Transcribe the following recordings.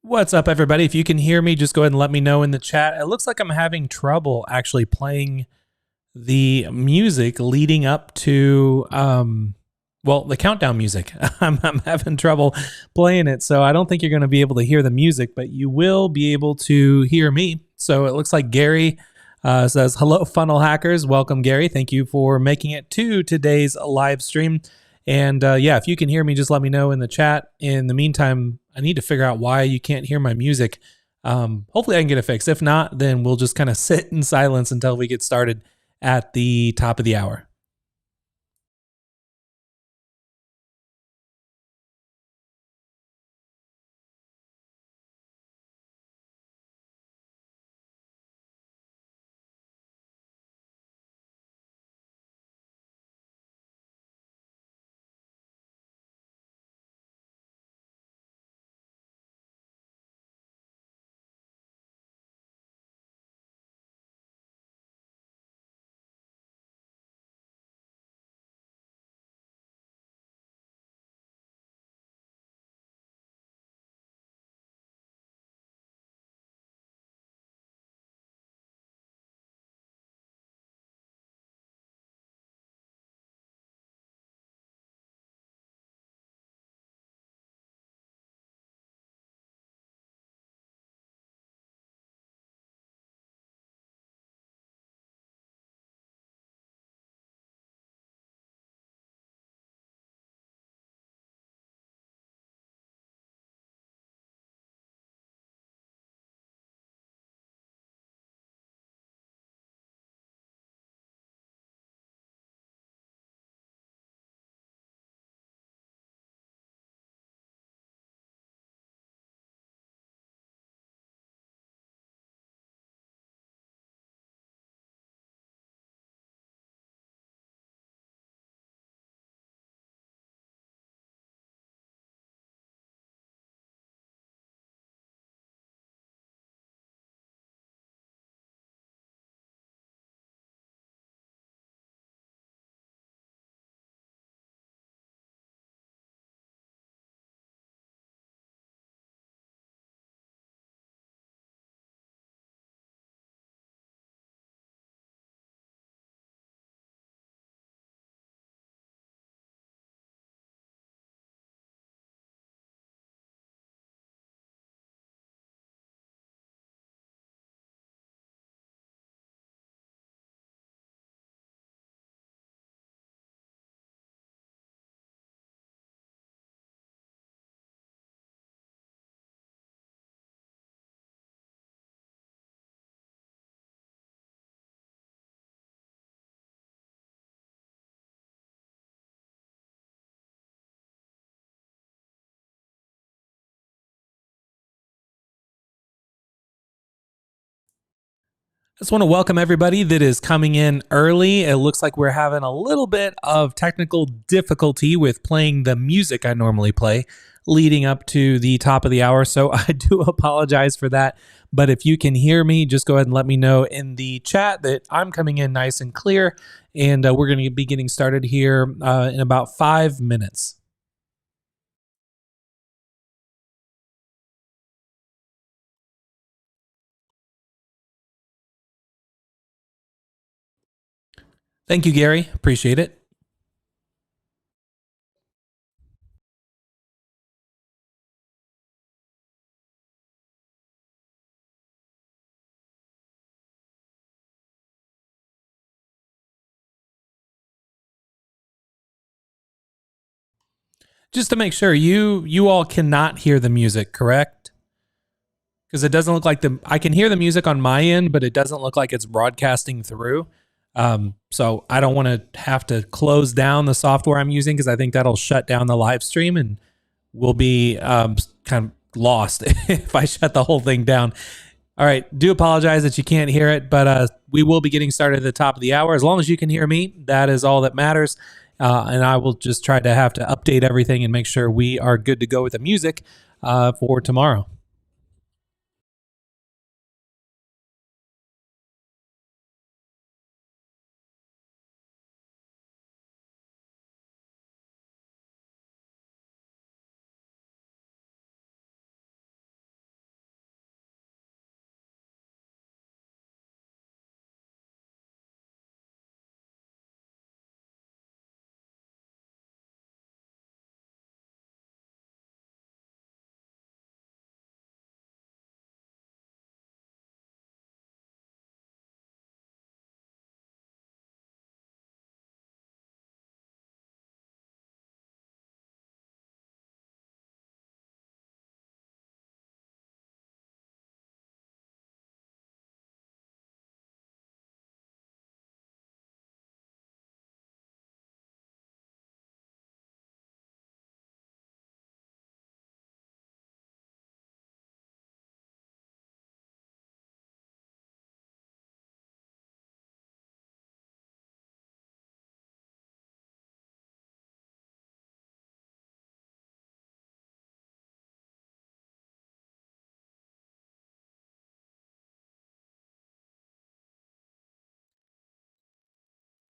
What's up, everybody? If you can hear me, just go ahead and let me know in the chat. It looks like I'm having trouble actually playing the music leading up to, the countdown music. I'm having trouble playing it, so I don't think you're going to be able to hear the music, but you will be able to hear me. So it looks like Gary says, hello, funnel hackers. Welcome, Gary. Thank you for making it to today's live stream. And if you can hear me, just let me know in the chat. In the meantime, I need to figure out why you can't hear my music. Hopefully I can get it fixed. If not, then we'll just kind of sit in silence until we get started at the top of the hour. I just want to welcome everybody that is coming in early. It looks like we're having a little bit of technical difficulty with playing the music I normally play leading up to the top of the hour. So I do apologize for that. But if you can hear me, just go ahead and let me know in the chat that I'm coming in nice and clear. And we're going to be getting started here in about 5 minutes. Thank you, Gary. Appreciate it. Just to make sure, you all cannot hear the music, correct? Because it doesn't look like I can hear the music on my end, but it doesn't look like it's broadcasting through. So I don't want to have to close down the software I'm using because I think that'll shut down the live stream and we'll be kind of lost if I shut the whole thing down. All right, do apologize that you can't hear it, but we will be getting started at the top of the hour. As long as you can hear me, that is all that matters. And I will just try to have to update everything and make sure we are good to go with the music for tomorrow.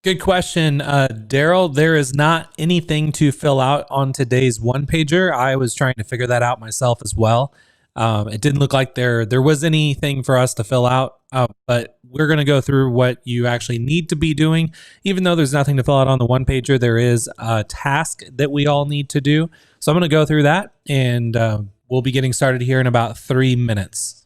Good question, Daryl. There is not anything to fill out on today's one pager. I was trying to figure that out myself as well. It didn't look like there was anything for us to fill out, but we're going to go through what you actually need to be doing. Even though there's nothing to fill out on the one pager, there is a task that we all need to do. So I'm going to go through that, and we'll be getting started here in about 3 minutes.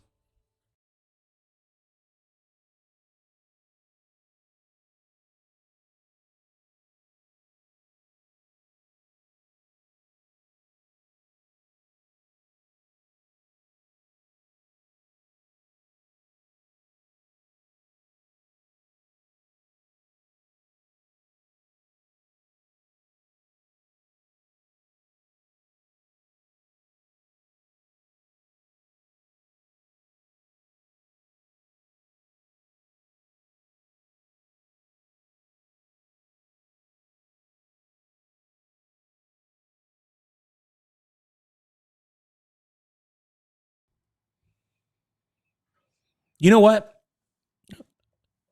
You know what?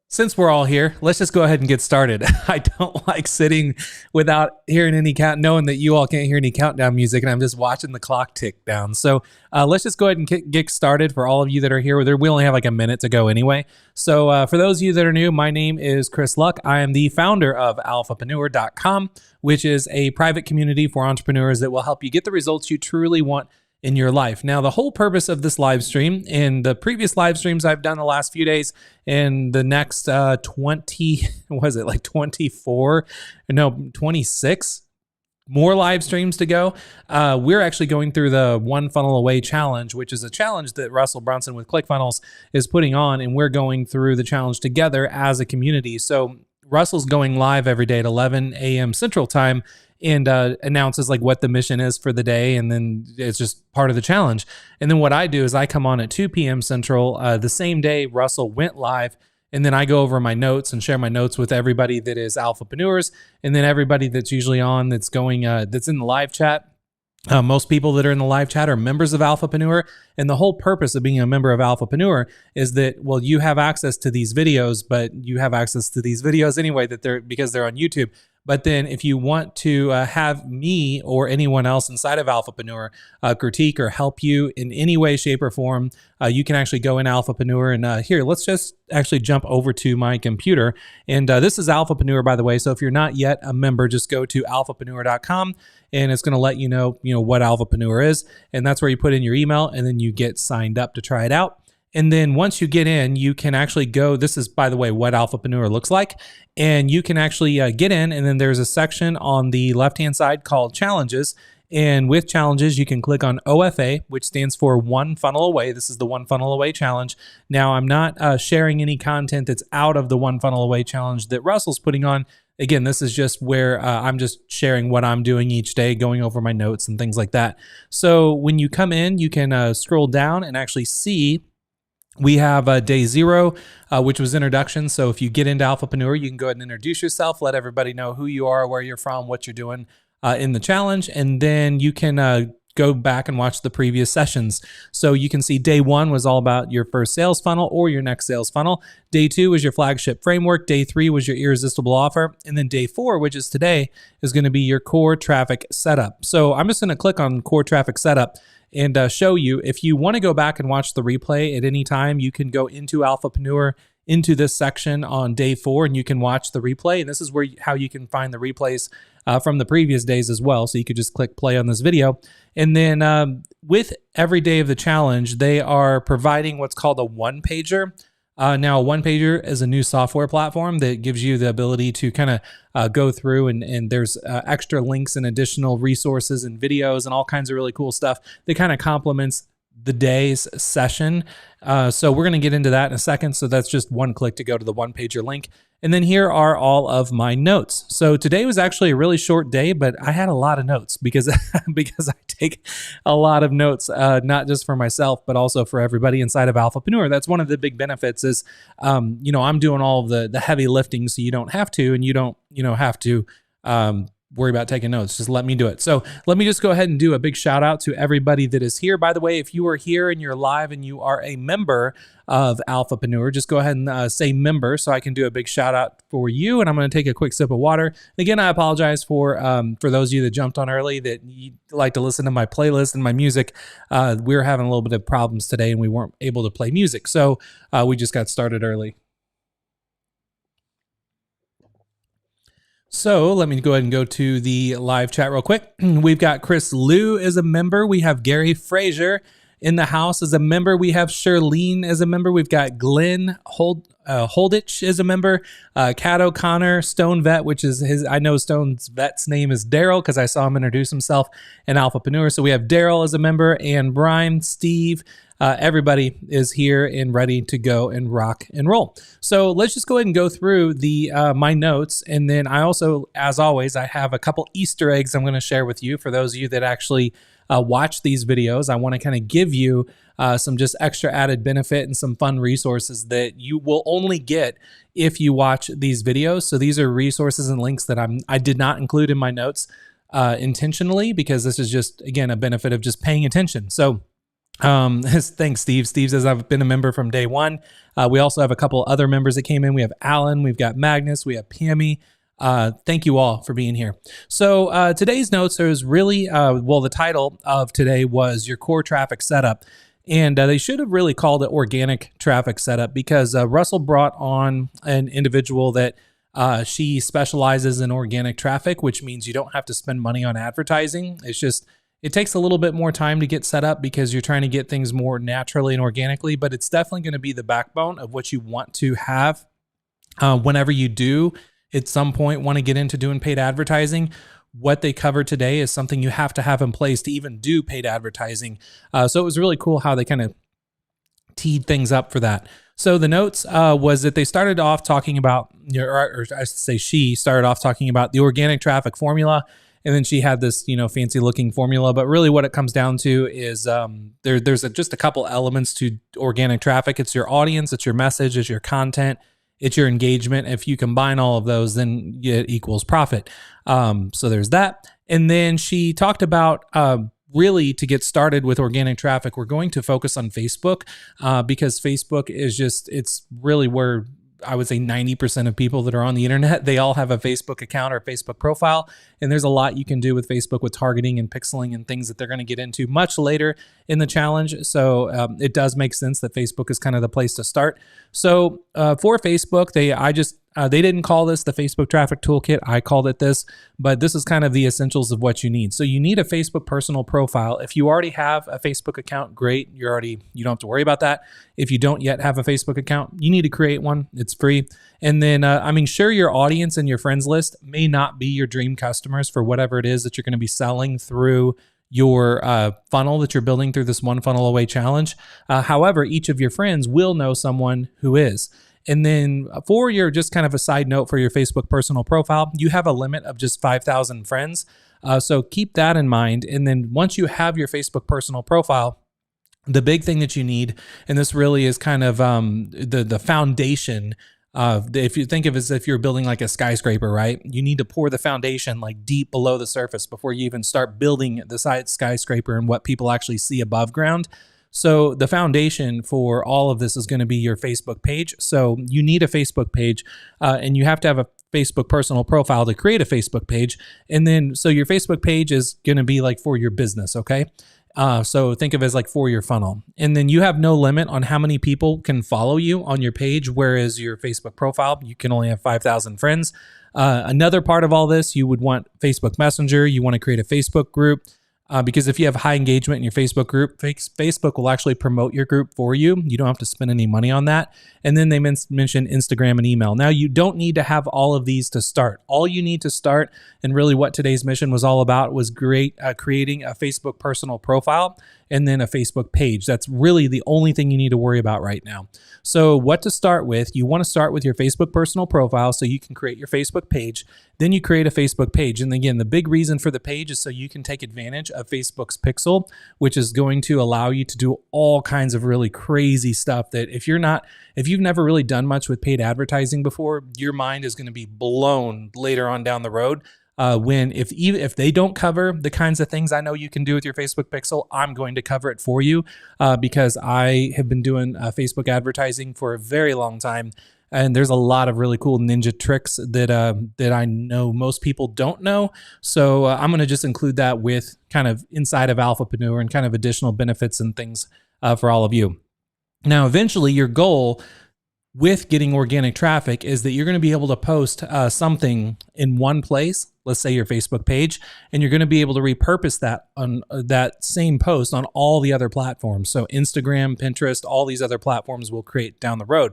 Since we're all here, let's just go ahead and get started. I don't like sitting without hearing any knowing that you all can't hear any countdown music, and I'm just watching the clock tick down. So let's just go ahead and get started. For all of you that are here, we only have like a minute to go anyway. So for those of you that are new, my name is Chris Luck. I am the founder of Alphapreneur.com, which is a private community for entrepreneurs that will help you get the results you truly want in your life. Now, the whole purpose of this live stream and the previous live streams I've done the last few days and the next 20, was it like 24? No, 26 more live streams to go. We're actually going through the One Funnel Away challenge, which is a challenge that Russell Brunson with ClickFunnels is putting on, and we're going through the challenge together as a community. So Russell's going live every day at 11 a.m. Central Time and announces like what the mission is for the day, and then it's just part of the challenge. And then what I do is I come on at 2 p.m. Central the same day Russell went live, and then I go over my notes and share my notes with everybody that is Alphapreneurs, and then everybody that's usually on that's going that's in the live chat. Most people that are in the live chat are members of Alphapreneur, and the whole purpose of being a member of Alphapreneur is that, well, you have access to these videos, but you have access to these videos anyway because they're on YouTube. But then if you want to have me or anyone else inside of Alphapreneur critique or help you in any way, shape, or form, you can actually go in Alphapreneur. And here, let's just actually jump over to my computer. And this is Alphapreneur, by the way. So if you're not yet a member, just go to alphapreneur.com, and it's going to let you know what Alphapreneur is. And that's where you put in your email, and then you get signed up to try it out. And then once you get in, you can actually go, this is, by the way, what Alphapreneur looks like. And you can actually get in, and then there's a section on the left-hand side called Challenges. And with Challenges, you can click on OFA, which stands for One Funnel Away. This is the One Funnel Away Challenge. Now, I'm not sharing any content that's out of the One Funnel Away Challenge that Russell's putting on. Again, this is just where I'm just sharing what I'm doing each day, going over my notes and things like that. So when you come in, you can scroll down and actually see we have day 0, which was introduction. So if you get into Alphapreneur, you can go ahead and introduce yourself, let everybody know who you are, where you're from, what you're doing in the challenge, and then you can go back and watch the previous sessions. So you can see day 1 was all about your first sales funnel or your next sales funnel. Day 2 was your flagship framework. Day 3 was your irresistible offer. And then day 4, which is today, is going to be your core traffic setup. So I'm just going to click on core traffic setup and show you. If you want to go back and watch the replay at any time, you can go into Alphapreneur, into this section on day 4, and you can watch the replay. And this is how you can find the replays from the previous days as well. So you could just click play on this video. And then with every day of the challenge, they are providing what's called a one-pager. Now, a one-pager is a new software platform that gives you the ability to kind of go through, and there's extra links and additional resources and videos and all kinds of really cool stuff that kind of complements the day's session. So we're going to get into that in a second. So that's just one click to go to the one-pager link. And then here are all of my notes. So today was actually a really short day, but I had a lot of notes because I take a lot of notes, not just for myself, but also for everybody inside of Alphapreneur. That's one of the big benefits is, I'm doing all of the heavy lifting, so you don't have to, and you don't, have to worry about taking notes. Just let me do it. So let me just go ahead and do a big shout out to everybody that is here. By the way, if you are here and you're live and you are a member of Alphapreneur, just go ahead and say member so I can do a big shout out for you. And I'm going to take a quick sip of water. And again, I apologize for those of you that jumped on early that you like to listen to my playlist and my music. We were having a little bit of problems today and we weren't able to play music. So we just got started early. So let me go ahead and go to the live chat real quick. We've got Chris Liu as a member. We have Gary Frazier in the house as a member. We have Shirlene as a member. We've got Glenn Holditch as a member. Kat O'Connor, Stone Vet, which is his. I know Stone's vet's name is Daryl because I saw him introduce himself in Alphapreneur. So we have Daryl as a member, and Brian, Steve. Everybody is here and ready to go and rock and roll. So let's just go ahead and go through the my notes. And then I also, as always, I have a couple Easter eggs I'm going to share with you. For those of you that actually watch these videos, I want to kind of give you some just extra added benefit and some fun resources that you will only get if you watch these videos. So these are resources and links that I did not include in my notes intentionally, because this is just, again, a benefit of just paying attention. So thanks, Steve. Steve says, I've been a member from day one. We also have a couple other members that came in. We have Alan, we've got Magnus, we have Pammy. Thank you all for being here. So today's notes is really, the title of today was your core traffic setup. And they should have really called it organic traffic setup, because Russell brought on an individual that she specializes in organic traffic, which means you don't have to spend money on advertising. It's just, it takes a little bit more time to get set up because you're trying to get things more naturally and organically, but it's definitely going to be the backbone of what you want to have whenever you do at some point want to get into doing paid advertising. What they covered today is something you have to have in place to even do paid advertising. So it was really cool how they kind of teed things up for that. So the notes was that they started off talking about, or I should say she started off talking about the organic traffic formula. And then she had this, fancy looking formula. But really what it comes down to is there's just a couple elements to organic traffic. It's your audience, it's your message, it's your content, it's your engagement. If you combine all of those, then it equals profit. So there's that. And then she talked about really, to get started with organic traffic, we're going to focus on Facebook because Facebook is it's really where I would say 90% of people that are on the internet, they all have a Facebook account or a Facebook profile. And there's a lot you can do with Facebook with targeting and pixeling and things that they're going to get into much later in the challenge. So it does make sense that Facebook is kind of the place to start. So for Facebook, they didn't call this the Facebook Traffic Toolkit. I called it this, but this is kind of the essentials of what you need. So you need a Facebook personal profile. If you already have a Facebook account, great. You don't have to worry about that. If you don't yet have a Facebook account, you need to create one. It's free. And then, sure, your audience and your friends list may not be your dream customers for whatever it is that you're going to be selling through your funnel that you're building through this one funnel away challenge. However, each of your friends will know someone who is. And then for your, just kind of a side note for your Facebook personal profile, you have a limit of just 5,000 friends. So keep that in mind. And then once you have your Facebook personal profile, the big thing that you need, and this really is kind of the foundation of, if you think of it as if you're building like a skyscraper, right? You need to pour the foundation like deep below the surface before you even start building the skyscraper and what people actually see above ground. So the foundation for all of this is going to be your Facebook page. So you need a Facebook page and you have to have a Facebook personal profile to create a Facebook page. And then, so your Facebook page is going to be like for your business. Okay. So think of it as like for your funnel. And then you have no limit on how many people can follow you on your page. Whereas your Facebook profile, you can only have 5,000 friends. Another part of all this, you would want Facebook Messenger. You want to create a Facebook group. Because if you have high engagement in your Facebook group, Facebook will actually promote your group for you. You don't have to spend any money on that. And then they mention Instagram and email. Now, you don't need to have all of these to start. All you need to start, and really what today's mission was all about, was creating a Facebook personal profile and then a Facebook page. That's really the only thing you need to worry about right now. So what to start with, you want to start with your Facebook personal profile so you can create your Facebook page. Then you create a Facebook page. And again, the big reason for the page is so you can take advantage of Facebook's Pixel, which is going to allow you to do all kinds of really crazy stuff that if you've never really done much with paid advertising before, your mind is going to be blown later on down the road If they don't cover the kinds of things I know you can do with your Facebook pixel, I'm going to cover it for you because I have been doing Facebook advertising for a very long time. And there's a lot of really cool ninja tricks that I know most people don't know. So I'm going to just include that with kind of inside of Alphapreneur and kind of additional benefits and things for all of you. Now, eventually, your goal with getting organic traffic is that you're going to be able to post something in one place, let's say your Facebook page, and you're going to be able to repurpose that on that same post on all the other platforms. So Instagram, Pinterest, all these other platforms will create down the road.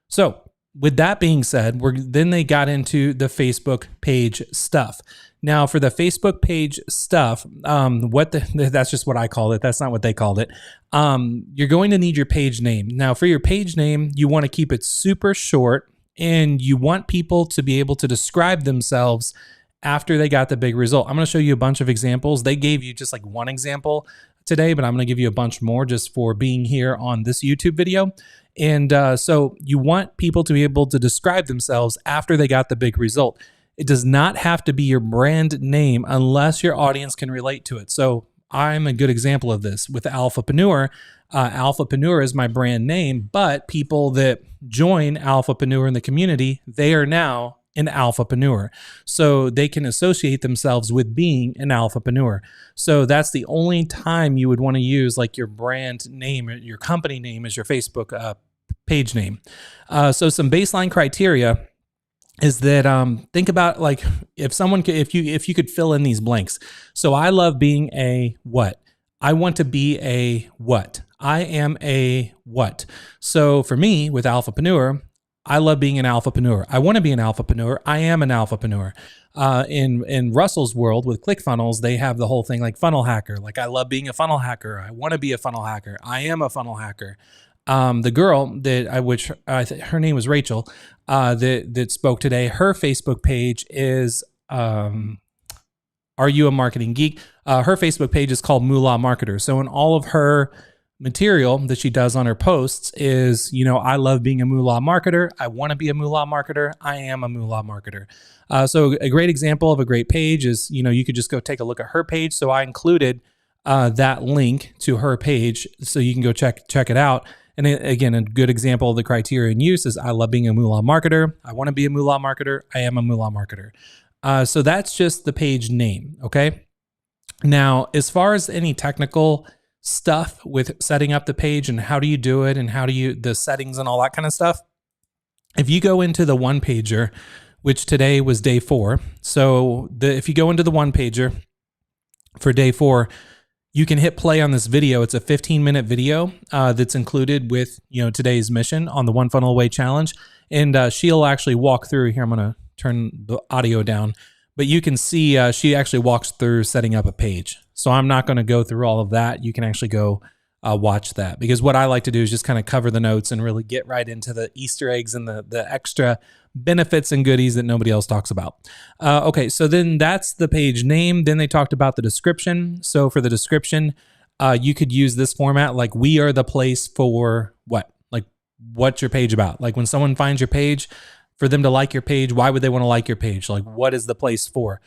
So with that being said, then they got into the Facebook page stuff. Now, for the Facebook page stuff, that's just what I called it. That's not what they called it. You're going to need your page name. Now, for your page name, you want to keep it super short, and you want people to be able to describe themselves after they got the big result. I'm going to show you a bunch of examples. They gave you just like one example today, but I'm going to give you a bunch more just for being here on this YouTube video. And so you want people to be able to describe themselves after they got the big result. It does not have to be your brand name unless your audience can relate to it. So I'm a good example of this with Alphapreneur. Alphapreneur is my brand name, but people that join Alphapreneur in the community, they are now an Alphapreneur. So they can associate themselves with being an Alphapreneur. So that's the only time you would want to use like your brand name, or your company name as your Facebook page name. So some baseline criteria is that think about like if you could fill in these blanks. So I love being a what? I want to be a what? I am a what? So for me with Alphapreneur, I love being an Alphapreneur. I want to be an Alphapreneur. I am an Alphapreneur. In Russell's world with ClickFunnels, they have the whole thing like funnel hacker. Like I love being a funnel hacker. I want to be a funnel hacker. I am a funnel hacker. The girl her name was Rachel, that spoke today. Her Facebook page is Are You a Marketing Geek? Her Facebook page is called Moolah Marketer. So in all of her material that she does on her posts is, I love being a Moolah marketer. I want to be a Moolah marketer. I am a Moolah marketer. So a great example of a great page is, you could just go take a look at her page. So I included that link to her page so you can go check it out. And again, a good example of the criteria in use is I love being a Moolah marketer. I want to be a Moolah marketer. I am a Moolah marketer. So that's just the page name. Okay. Now, as far as any technical stuff with setting up the page and how do you do it and the settings and all that kind of stuff, if you go into the one pager, which today was day 4. So if you go into the one pager for day 4, you can hit play on this video. It's a 15-minute video that's included with today's mission on the One Funnel Away Challenge. And she'll actually walk through here. I'm going to turn the audio down, but you can see she actually walks through setting up a page. So I'm not going to go through all of that. You can actually go watch that, because what I like to do is just kind of cover the notes and really get right into the Easter eggs and the extra benefits and goodies that nobody else talks about. Okay, so then that's the page name. Then they talked about the description. So for the description, you could use this format, like we are the place for what? Like what's your page about? Like when someone finds your page, for them to like your page, why would they want to like your page? Like what is the place for?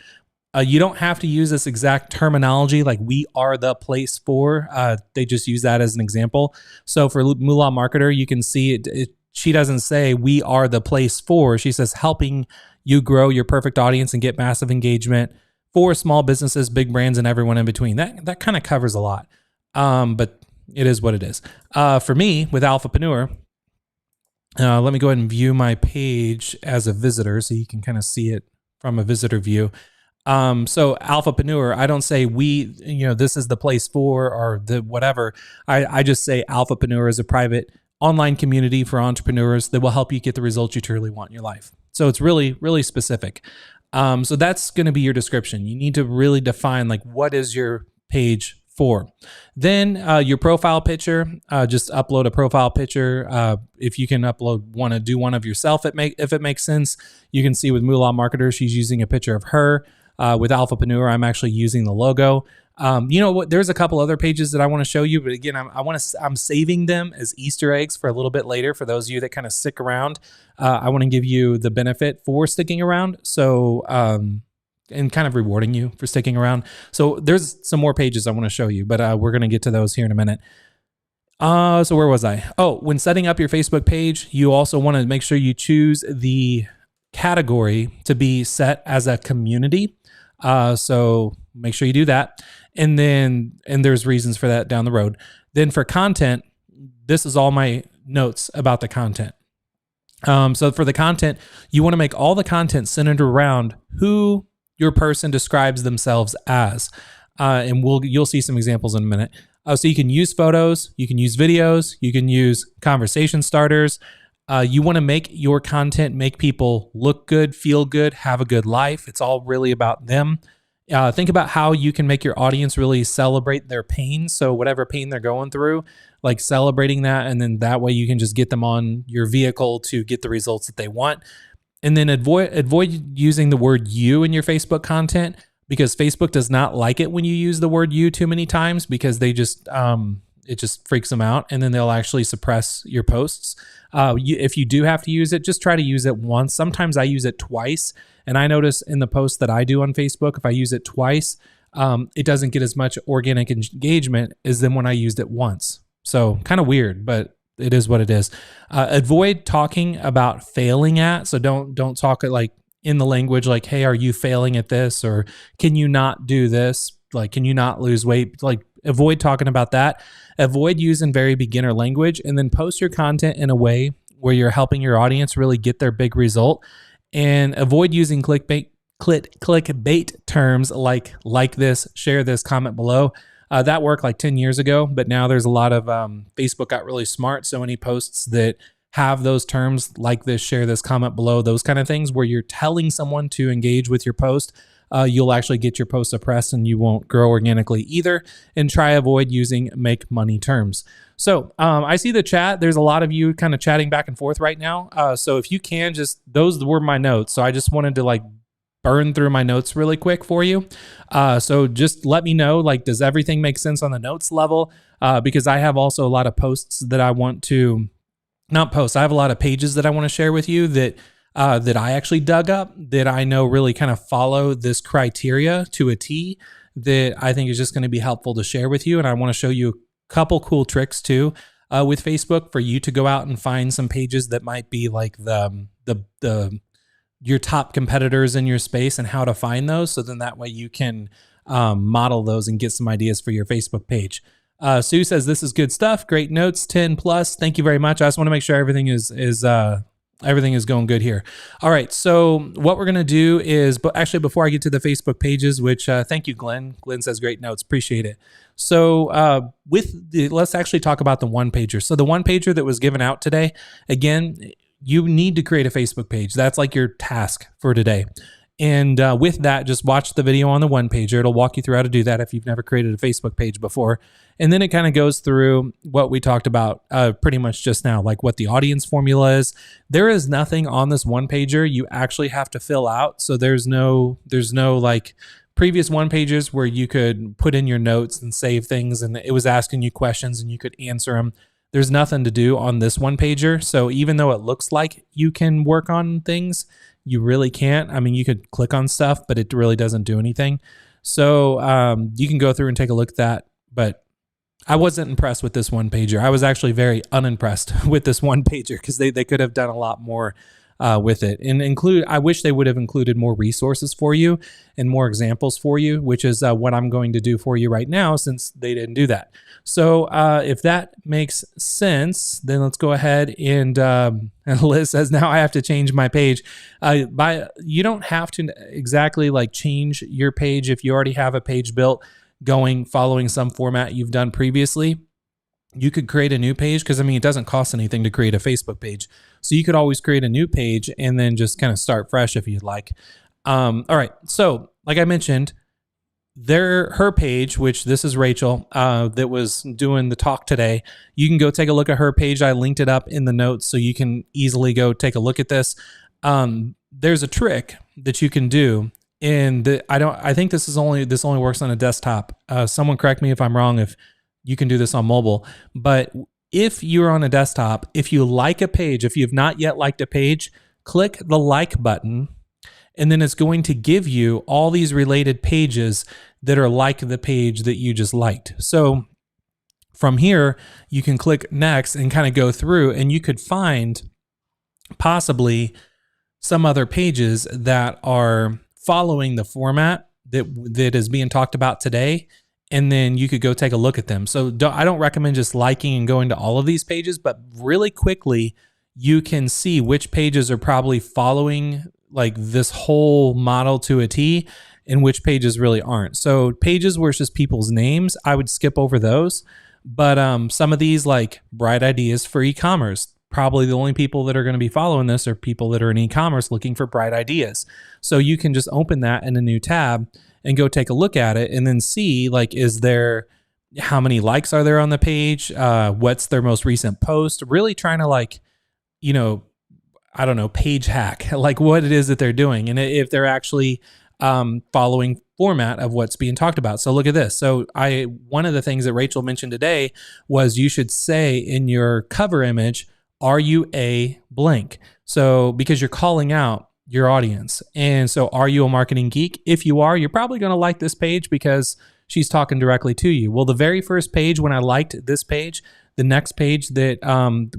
You don't have to use this exact terminology, like we are the place for. They just use that as an example. So for Moolah Marketer, you can see it. She doesn't say we are the place for. She says helping you grow your perfect audience and get massive engagement for small businesses, big brands, and everyone in between. That kind of covers a lot, but it is what it is. For me, with Alphapreneur, let me go ahead and view my page as a visitor so you can kind of see it from a visitor view. So Alphapreneur, I don't say we, this is the place for or the whatever. I just say Alphapreneur is a private online community for entrepreneurs that will help you get the results you truly want in your life. So it's really, really specific. So that's going to be your description. You need to really define like what is your page for. Then your profile picture, just upload a profile picture. If you can want to do one of yourself, if it makes sense. You can see with Moolah Marketer, she's using a picture of her. With Alphapreneur, I'm actually using the logo. There's a couple other pages that I want to show you, but again, I'm saving them as Easter eggs for a little bit later. For those of you that kind of stick around, I want to give you the benefit for sticking around. So and kind of rewarding you for sticking around. So there's some more pages I want to show you, but we're going to get to those here in a minute. So where was I? Oh, when setting up your Facebook page, you also want to make sure you choose the category to be set as a community. So make sure you do that. And there's reasons for that down the road. Then for content, this is all my notes about the content. So for the content, you want to make all the content centered around who your person describes themselves as. And you'll see some examples in a minute. So you can use photos, you can use videos, you can use conversation starters. You want to make your content make people look good, feel good, have a good life. It's all really about them. Think about how you can make your audience really celebrate their pain. So whatever pain they're going through, like celebrating that, and then that way you can just get them on your vehicle to get the results that they want. And then avoid using the word you in your Facebook content, because Facebook does not like it when you use the word you too many times, because they just it just freaks them out, and then they'll actually suppress your posts. If you do have to use it, just try to use it once. Sometimes I use it twice, and I notice in the posts that I do on Facebook, if I use it twice, it doesn't get as much organic engagement as then when I used it once. So kind of weird, but it is what it is. Avoid talking about failing at. So don't talk like in the language like, hey, are you failing at this? Or can you not do this? Like, can you not lose weight? Like, avoid talking about that. Avoid using very beginner language, and then post your content in a way where you're helping your audience really get their big result. And avoid using clickbait terms like this, share this, comment below. That worked like 10 years ago, but now there's a lot of Facebook got really smart. So any posts that have those terms like this, share this, comment below, those kind of things where you're telling someone to engage with your post, you'll actually get your post suppressed and you won't grow organically either. And try avoid using make money terms. So I see the chat. There's a lot of you kind of chatting back and forth right now. So if you can, those were my notes. So I just wanted to like burn through my notes really quick for you. So just let me know, like, does everything make sense on the notes level? Because I have also a lot of posts that I want to, not posts, I have a lot of pages that I want to share with you that I actually dug up that I know really kind of follow this criteria to a T that I think is just going to be helpful to share with you. And I want to show you a couple cool tricks too with Facebook for you to go out and find some pages that might be like your top competitors in your space and how to find those. So then that way you can model those and get some ideas for your Facebook page. Sue says, this is good stuff. Great notes, 10 plus. Thank you very much. I just want to make sure everything is going good here. All right. So what we're going to do is, but actually before I get to the Facebook pages, which thank you, Glenn. Glenn says great notes. Appreciate it. So let's actually talk about the one pager. So the one pager that was given out today, again, you need to create a Facebook page. That's like your task for today. And with that, just watch the video on the one pager. It'll walk you through how to do that if you've never created a Facebook page before. And then it kind of goes through what we talked about pretty much just now, like what the audience formula is. There is nothing on this one pager you actually have to fill out. So there's no like previous one pages where you could put in your notes and save things and it was asking you questions and you could answer them. There's nothing to do on this one pager. So even though it looks like you can work on things, you really can't. I mean, you could click on stuff, but it really doesn't do anything. So you can go through and take a look at that. But I wasn't impressed with this one pager. I was actually very unimpressed with this one pager because they could have done a lot more with it. And I wish they would have included more resources for you and more examples for you, which is what I'm going to do for you right now since they didn't do that. So if that makes sense, then let's go ahead and Liz says, now I have to change my page. You don't have to exactly like change your page if you already have a page built following some format you've done previously. You could create a new page because, I mean, it doesn't cost anything to create a Facebook page. So you could always create a new page and then just kind of start fresh if you'd like. All right. So like I mentioned, her page, which this is Rachel, that was doing the talk today. You can go take a look at her page. I linked it up in the notes so you can easily go take a look at this. There's a trick that you can do. And I think this only works on a desktop. Someone correct me if I'm wrong, if you can do this on mobile, but if you're on a desktop, if you like a page, if you have not yet liked a page, click the like button And then it's going to give you all these related pages that are like the page that you just liked. So from here, you can click next and kind of go through, and you could find possibly some other pages that are following the format that is being talked about today. And then you could go take a look at them. So I don't recommend just liking and going to all of these pages, but really quickly, you can see which pages are probably following like this whole model to a T and which pages really aren't. So pages where it's just people's names, I would skip over those. But some of these, like bright ideas for e-commerce, probably the only people that are going to be following this are people that are in e-commerce looking for bright ideas. So you can just open that in a new tab and go take a look at it and then see, like, how many likes are there on the page? What's their most recent post? Really trying to, like, I don't know, page hack, like what it is that they're doing. And if they're actually following format of what's being talked about. So look at this. So one of the things that Rachel mentioned today was you should say in your cover image, are you a blank? So because you're calling out your audience. And so are you a marketing geek? If you are, you're probably going to like this page because she's talking directly to you. Well, the very first page, when I liked this page, the next page that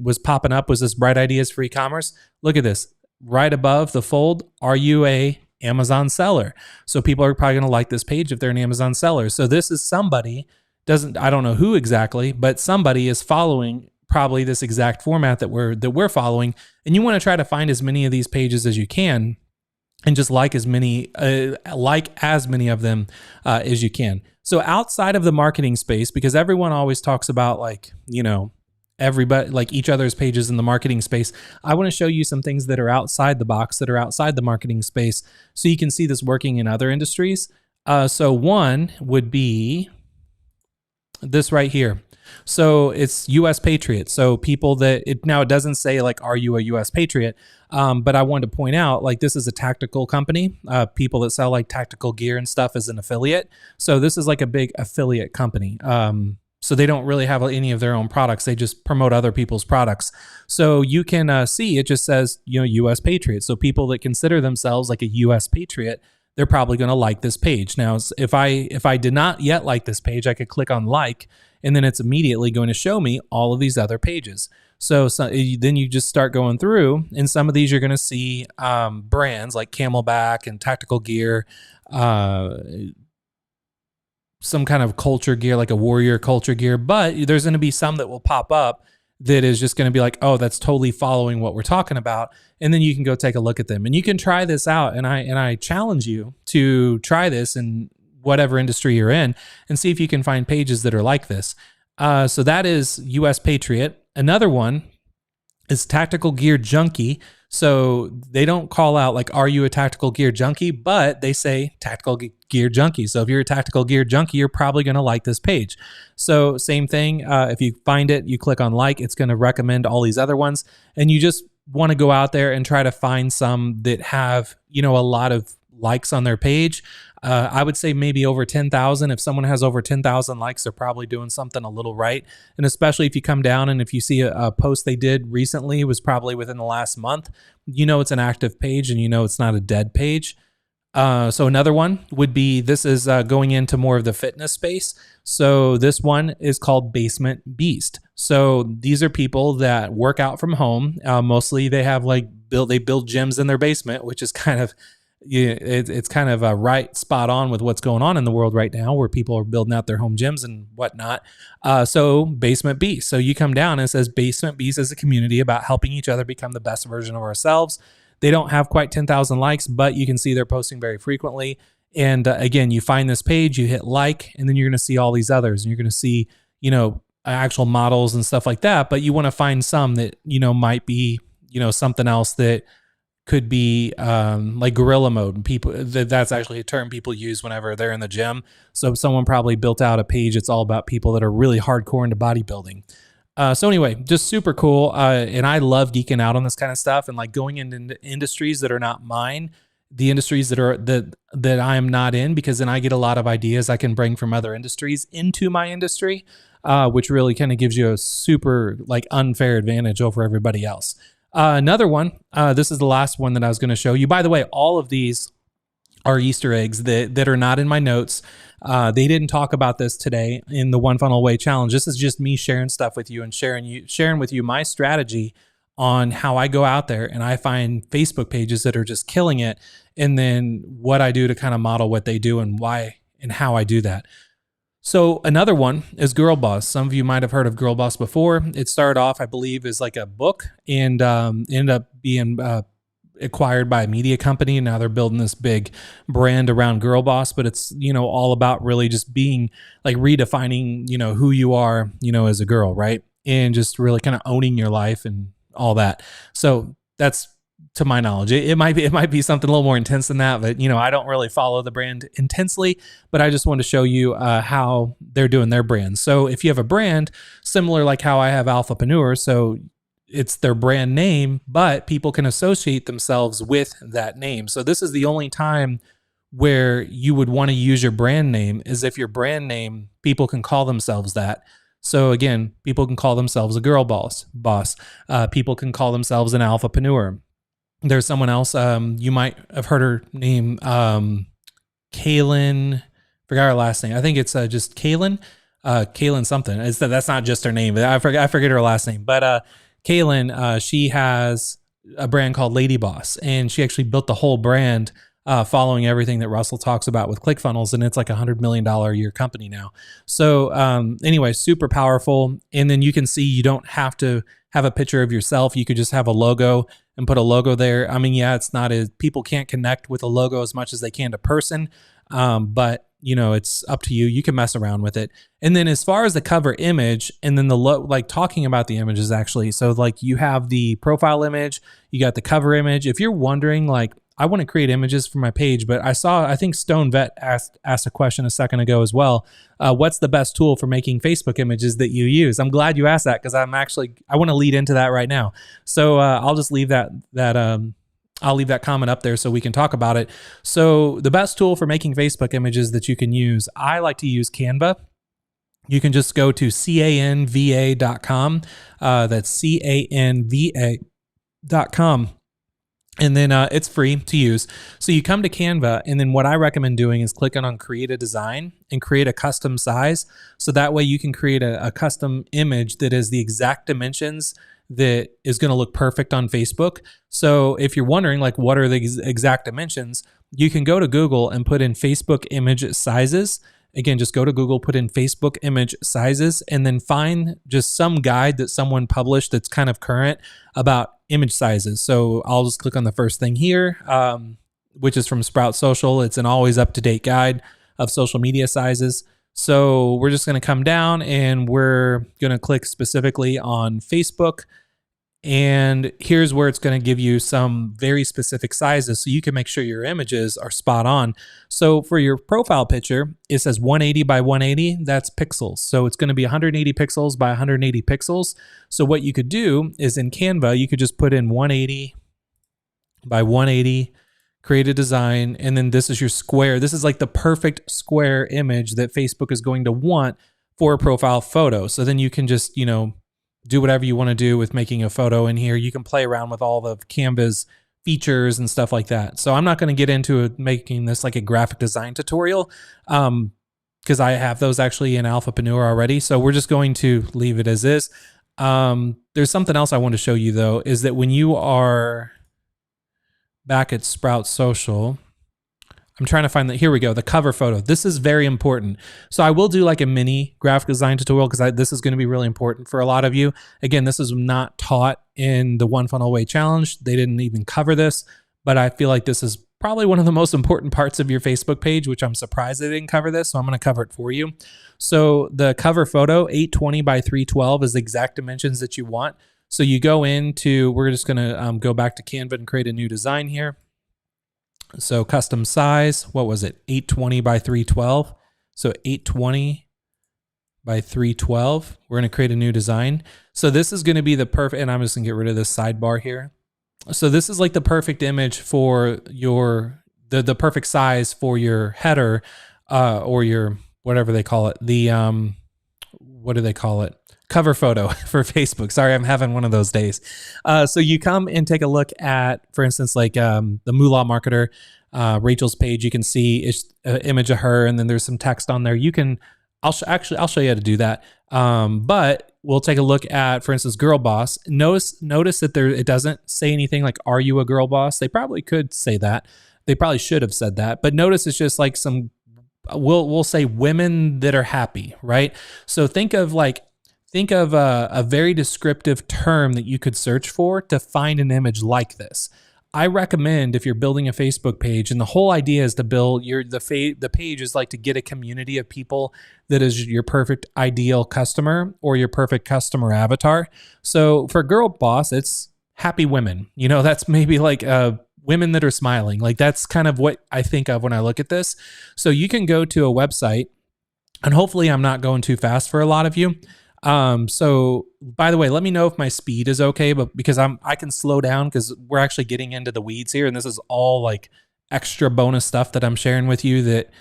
was popping up was this bright ideas for e-commerce. Look at this right above the fold. Are you a Amazon seller? So people are probably going to like this page if they're an Amazon seller. So this is somebody, I don't know who exactly, but somebody is following probably this exact format that we're following. And you want to try to find as many of these pages as you can and just like as many of them as you can. So outside of the marketing space, because everyone always talks about, like, everybody, like each other's pages in the marketing space, I want to show you some things that are outside the box, that are outside the marketing space, so you can see this working in other industries. So one would be this right here. So it's US Patriot. So people that it doesn't say, like, are you a US Patriot? But I wanted to point out, like, this is a tactical company. People that sell like tactical gear and stuff as an affiliate. So this is like a big affiliate company. So they don't really have any of their own products. They just promote other people's products. So you can see it just says, US Patriot. So people that consider themselves like a US Patriot, they're probably going to like this page. Now, if I did not yet like this page, I could click on like, and then it's immediately going to show me all of these other pages. So then you just start going through, and some of these you're going to see brands like Camelback and Tactical Gear, some kind of culture gear, like a warrior culture gear. But there's going to be some that will pop up that is just going to be like, oh, that's totally following what we're talking about. And then you can go take a look at them, and you can try this out. And I challenge you to try this in whatever industry you're in and see if you can find pages that are like this. So that is US Patriot. Another one is Tactical Gear Junkie. So they don't call out, like, are you a tactical gear junkie? But they say tactical gear junkie. So if you're a tactical gear junkie, you're probably going to like this page. So same thing. If you find it, you click on like, it's going to recommend all these other ones. And you just want to go out there and try to find some that have, a lot of likes on their page. I would say maybe over 10,000. If someone has over 10,000 likes, they're probably doing something a little right. And especially if you come down and if you see a post they did recently, was probably within the last month, it's an active page and it's not a dead page. So another one would be, this is going into more of the fitness space. So this one is called Basement Beast. So these are people that work out from home. Mostly they have they build gyms in their basement, which is kind of, it's kind of right spot on with what's going on in the world right now, where people are building out their home gyms and whatnot. So Basement Beast. So you come down and it says Basement Beast is a community about helping each other become the best version of ourselves. They don't have quite 10,000 likes, but you can see they're posting very frequently. And again, you find this page, you hit like, and then you're going to see all these others, and you're going to see, actual models and stuff like that. But you want to find some that, might be, something else that could be like gorilla mode. People, that's actually a term people use whenever they're in the gym. So someone probably built out a page. It's all about people that are really hardcore into bodybuilding. So anyway, just super cool. And I love geeking out on this kind of stuff and like going into industries that are not mine, the industries that I am not in, because then I get a lot of ideas I can bring from other industries into my industry, which really kind of gives you a super like unfair advantage over everybody else. Another one, this is the last one that I was going to show you. By the way, all of these are Easter eggs that are not in my notes. They didn't talk about this today in the One Funnel Away challenge. This is just me sharing stuff with you and sharing with you my strategy on how I go out there and I find Facebook pages that are just killing it, and then what I do to kind of model what they do and why and how I do that. So another one is Girl Boss. Some of you might have heard of Girl Boss before. It started off, I believe, as like a book and ended up being acquired by a media company. Now they're building this big brand around Girl Boss, but it's, all about really just being like redefining, who you are, as a girl, right? And just really kind of owning your life and all that. So that's, to my knowledge, it might be something a little more intense than that, but I don't really follow the brand intensely, but I just want to show you how they're doing their brand. So if you have a brand similar, like how I have Alphapreneur, so it's their brand name, but people can associate themselves with that name. So this is the only time where you would want to use your brand name, is if your brand name, people can call themselves that. So again, people can call themselves a girl boss. People can call themselves an alphapreneur. There's someone else, you might have heard her name, Kaylin, forgot her last name. I think it's just Kaylin something. That's not just her name. I forget her last name. But Kaylin, she has a brand called Lady Boss, and she actually built the whole brand following everything that Russell talks about with ClickFunnels, and it's like $100 million a year company now. So anyway, super powerful. And then you can see you don't have to have a picture of yourself. You could just have a logo and put a logo there. I mean, yeah, it's not as, people can't connect with a logo as much as they can to person, but it's up to you. You can mess around with it. And then as far as the cover image, and then like talking about the images actually. So like you have the profile image, you got the cover image. If you're wondering, like, I want to create images for my page, but I think Stone Vet asked a question a second ago as well. What's the best tool for making Facebook images that you use? I'm glad you asked that, because I want to lead into that right now. So I'll just leave I'll leave that comment up there so we can talk about it. So the best tool for making Facebook images that you can use, I like to use Canva. You can just go to canva.com. That's canva.com. And then it's free to use. So you come to Canva, and then what I recommend doing is clicking on create a design and create a custom size. So that way you can create a custom image that is the exact dimensions that is going to look perfect on Facebook. So if you're wondering, like, what are the exact dimensions, you can go to Google and put in Facebook image sizes. Again, just go to Google, put in Facebook image sizes, and then find just some guide that someone published that's kind of current about image sizes. So I'll just click on the first thing here, which is from Sprout Social. It's an always up-to-date guide of social media sizes. So we're just going to come down and we're going to click specifically on Facebook. And here's where it's going to give you some very specific sizes so you can make sure your images are spot on. So for your profile picture, it says 180 by 180. That's pixels. So it's going to be 180 pixels by 180 pixels. So what you could do is in Canva, you could just put in 180 by 180, create a design, and then this is your square. This is like the perfect square image that Facebook is going to want for a profile photo. So then you can just, do whatever you want to do with making a photo in here. You can play around with all the Canva's features and stuff like that. So I'm not going to get into making this like a graphic design tutorial because I have those actually in Alphapreneur already. So we're just going to leave it as is. There's something else I want to show you though, is that when you are back at Sprout Social, I'm trying to find here we go, the cover photo. This is very important. So I will do like a mini graphic design tutorial because this is going to be really important for a lot of you. Again, this is not taught in the One Funnel Away Challenge. They didn't even cover this, but I feel like this is probably one of the most important parts of your Facebook page, which I'm surprised they didn't cover this. So I'm going to cover it for you. So the cover photo, 820 by 312 is the exact dimensions that you want. So you go into, we're just going to go back to Canva and create a new design here. So custom size, what was it? 820 by 312. So 820 by 312. We're going to create a new design. So this is going to be the perfect, and I'm just going to get rid of this sidebar here. So this is like the perfect image for your, the perfect size for your header or your, whatever they call it. The, what do they call it? cover photo for Facebook. Sorry, I'm having one of those days. So you come and take a look at, for instance, like the Moolah Marketer, Rachel's page. You can see it's an image of her, and then there's some text on there. You can, I'll show you how to do that. But we'll take a look at, for instance, Girl Boss. Notice that it doesn't say anything like, "Are you a girl boss?" They probably could say that. They probably should have said that. But notice it's just like some. We'll say women that are happy, right? So think of a very descriptive term that you could search for to find an image like this. I recommend, if you're building a Facebook page, and the whole idea is to build the page is like to get a community of people that is your perfect ideal customer or your perfect customer avatar. So for Girl Boss, it's happy women. That's maybe like women that are smiling. Like that's kind of what I think of when I look at this. So you can go to a website, and hopefully I'm not going too fast for a lot of you. So by the way, let me know if my speed is okay, but because I can slow down because we're actually getting into the weeds here. And this is all like extra bonus stuff that I'm sharing with you that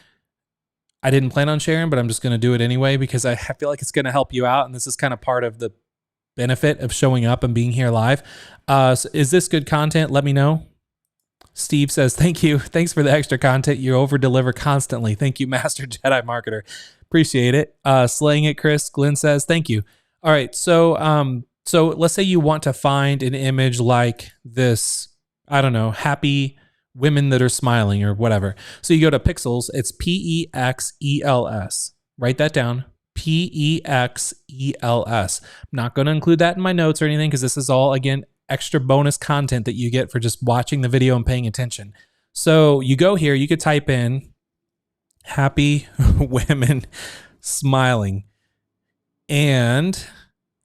I didn't plan on sharing, but I'm just going to do it anyway, because I feel like it's going to help you out. And this is kind of part of the benefit of showing up and being here live. So is this good content? Let me know. Steve says, thank you. Thanks for the extra content. You over deliver constantly. Thank you, Master Jedi Marketer. Appreciate it. Slaying it, Chris. Glenn says, thank you. All right. So let's say you want to find an image like this, I don't know, happy women that are smiling or whatever. So you go to Pixels. It's Pexels. Write that down. Pexels. I'm not going to include that in my notes or anything, because this is all, again, extra bonus content that you get for just watching the video and paying attention. So you go here, you could type in happy women smiling. And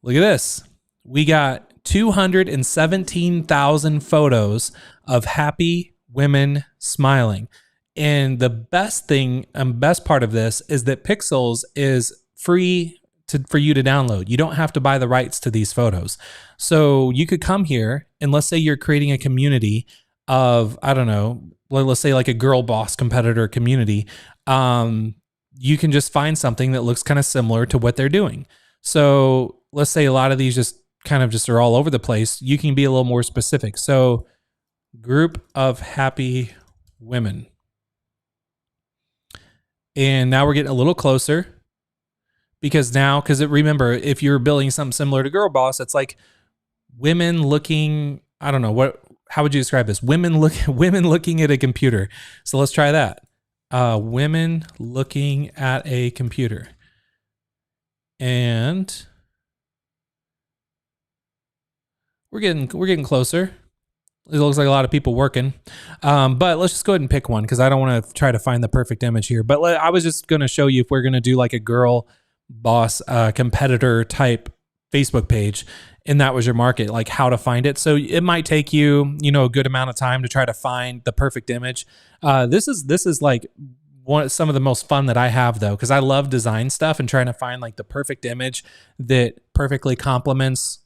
look at this. We got 217,000 photos of happy women smiling. And the best thing and best part of this is that Pixels is free for you to download. You don't have to buy the rights to these photos. So you could come here, and let's say you're creating a community of, I don't know, let's say like a Girl Boss competitor community. You can just find something that looks kind of similar to what they're doing. So let's say a lot of these just are all over the place. You can be a little more specific. So group of happy women. And now we're getting a little closer. Because remember, if you're building something similar to Girl Boss, it's like women looking, I don't know, how would you describe this? Women looking at a computer. So let's try that. Women looking at a computer. And we're getting closer. It looks like a lot of people working. But let's just go ahead and pick one, because I don't want to try to find the perfect image here. But I was just going to show you if we're going to do like a Girl Boss competitor type Facebook page, and that was your market, like how to find it. So it might take you, a good amount of time to try to find the perfect image. This is like some of the most fun that I have, though, because I love design stuff and trying to find like the perfect image that perfectly complements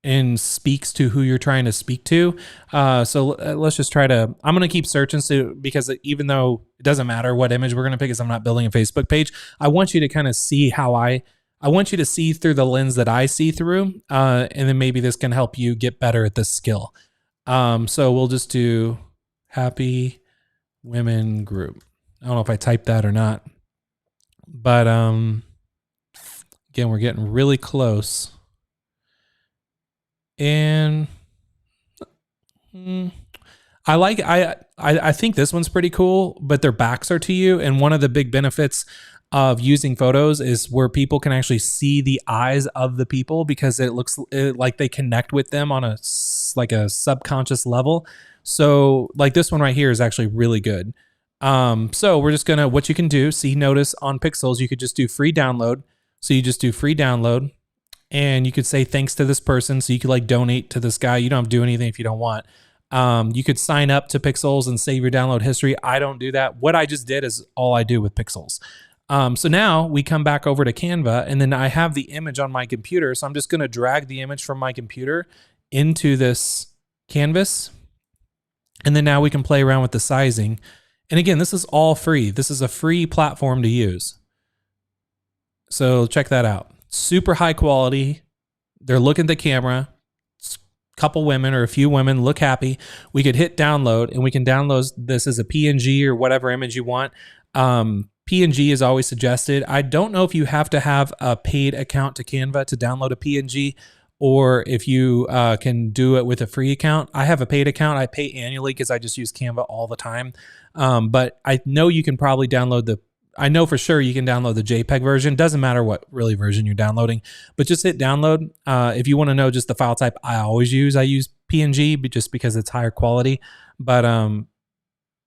and speaks to who you're trying to speak to. So let's just try to, I'm going to keep searching, because even though it doesn't matter what image we're going to pick, because I'm not building a Facebook page, I want you to kind of see how I want you to see through the lens that I see through. And then maybe this can help you get better at this skill. So we'll just do happy women group. I don't know if I typed that or not, but again, we're getting really close. And I think this one's pretty cool, but their backs are to you. And one of the big benefits of using photos is where people can actually see the eyes of the people, because it looks like they connect with them on a subconscious level. So like this one right here is actually really good. So we're just gonna, what you can do, notice on Pixels, you could just do free download. So you just do free download. And you could say thanks to this person. So you could like donate to this guy. You don't have to do anything if you don't want. You could sign up to Pixels and save your download history. I don't do that. What I just did is all I do with Pixels. So now we come back over to Canva, and then I have the image on my computer. So I'm just going to drag the image from my computer into this canvas. And then now we can play around with the sizing. And again, this is all free. This is a free platform to use. So check that out. super high quality. They're looking at the camera. Couple women or a few women look happy. We could hit download and we can download this as a PNG or whatever image you want. PNG is always suggested. I don't know if you have to have a paid account to Canva to download a PNG or if you can do it with a free account. I have a paid account. I pay annually because I just use Canva all the time. But I know you can probably download I know for sure you can download the JPEG version. Doesn't matter what really version you're downloading, but just hit download. If you want to know just the file type I use PNG just because it's higher quality. But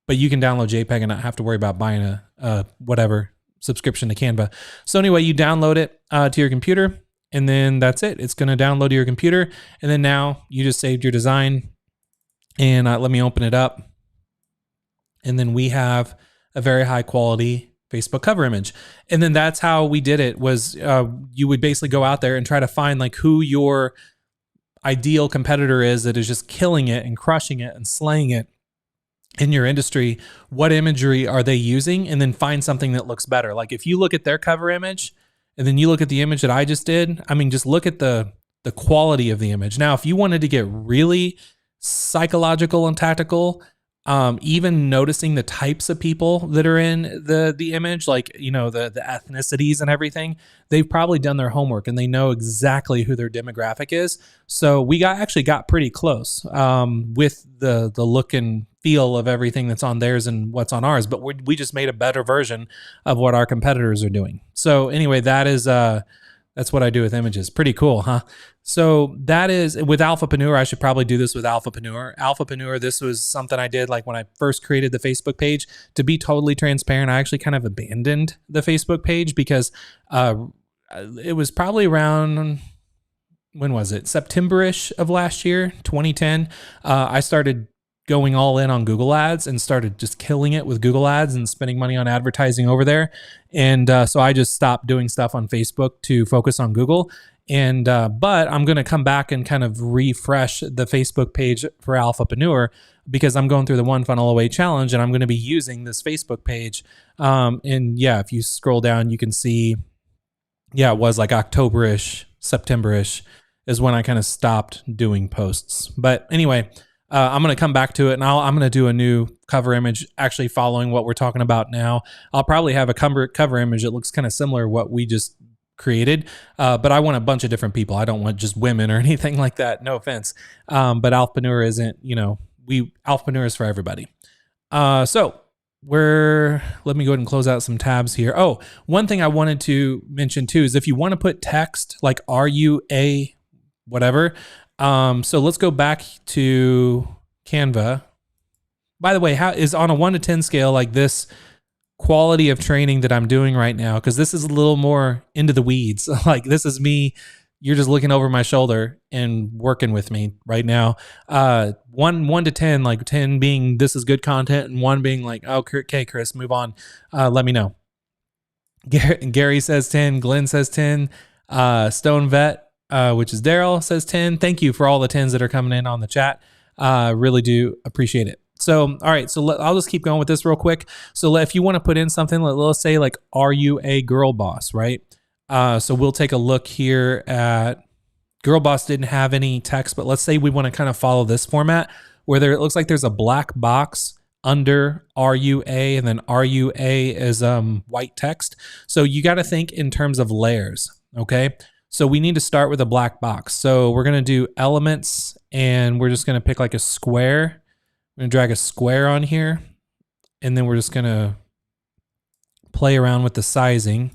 you can download JPEG and not have to worry about buying a whatever subscription to Canva. So anyway, you download it to your computer and then that's it. It's going to download to your computer. And then now you just saved your design and let me open it up. And then we have a very high quality Facebook cover image. And then that's how we did it was you would basically go out there and try to find like who your ideal competitor is that is just killing it and crushing it and slaying it in your industry. What imagery are they using? And then find something that looks better. Like if you look at their cover image and then you look at the image that I just did, I mean, just look at the quality of the image. Now, if you wanted to get really psychological and tactical, even noticing the types of people that are in the image, like, you know, the ethnicities and everything, they've probably done their homework and they know exactly who their demographic is. So we actually got pretty close with the look and feel of everything that's on theirs and what's on ours, but we just made a better version of what our competitors are doing. So anyway, that's what I do with images. Pretty cool, huh? So that is with Alphapreneur. I should probably do this with Alphapreneur. Alphapreneur, this was something I did like when I first created the Facebook page. To be totally transparent, I actually kind of abandoned the Facebook page because it was probably around, when was it? September-ish of last year, 2010. I started going all in on Google Ads and started just killing it with Google Ads and spending money on advertising over there. And so I just stopped doing stuff on Facebook to focus on Google. And but I'm going to come back and kind of refresh the Facebook page for Alphapreneur because I'm going through the One Funnel Away Challenge and I'm going to be using this Facebook page. And yeah, if you scroll down, you can see, yeah, it was like October-ish, September-ish is when I kind of stopped doing posts. But anyway, I'm going to come back to it and I'm going to do a new cover image actually following what we're talking about now. I'll probably have a cover image that looks kind of similar to what we just created, but I want a bunch of different people. I don't want just women or anything like that. No offense. But Alphapreneur isn't, you know, Alphapreneur is for everybody. So let me go ahead and close out some tabs here. Oh, one thing I wanted to mention too is if you want to put text like RUA, whatever. So let's go back to Canva. By the way, how is on a 1 to 10 scale like this quality of training that I'm doing right now, because this is a little more into the weeds. Like this is me, you're just looking over my shoulder and working with me right now. 1 to 10, like 10 being this is good content and 1 being like, oh, okay, Chris, move on. Let me know. Gary says 10, Glenn says 10, Stone Vet, which is Daryl, says 10. Thank you for all the 10s that are coming in on the chat. Really do appreciate it. So, all right, so I'll just keep going with this real quick. So if you want to put in something, let's say like, are you a girl boss, right? So we'll take a look here at girl boss didn't have any text, but let's say we want to kind of follow this format where it looks like there's a black box under RUA and then RUA is white text. So you got to think in terms of layers, okay? So we need to start with a black box. So we're going to do elements and we're just going to pick like a square. I'm going to drag a square on here and then we're just going to play around with the sizing,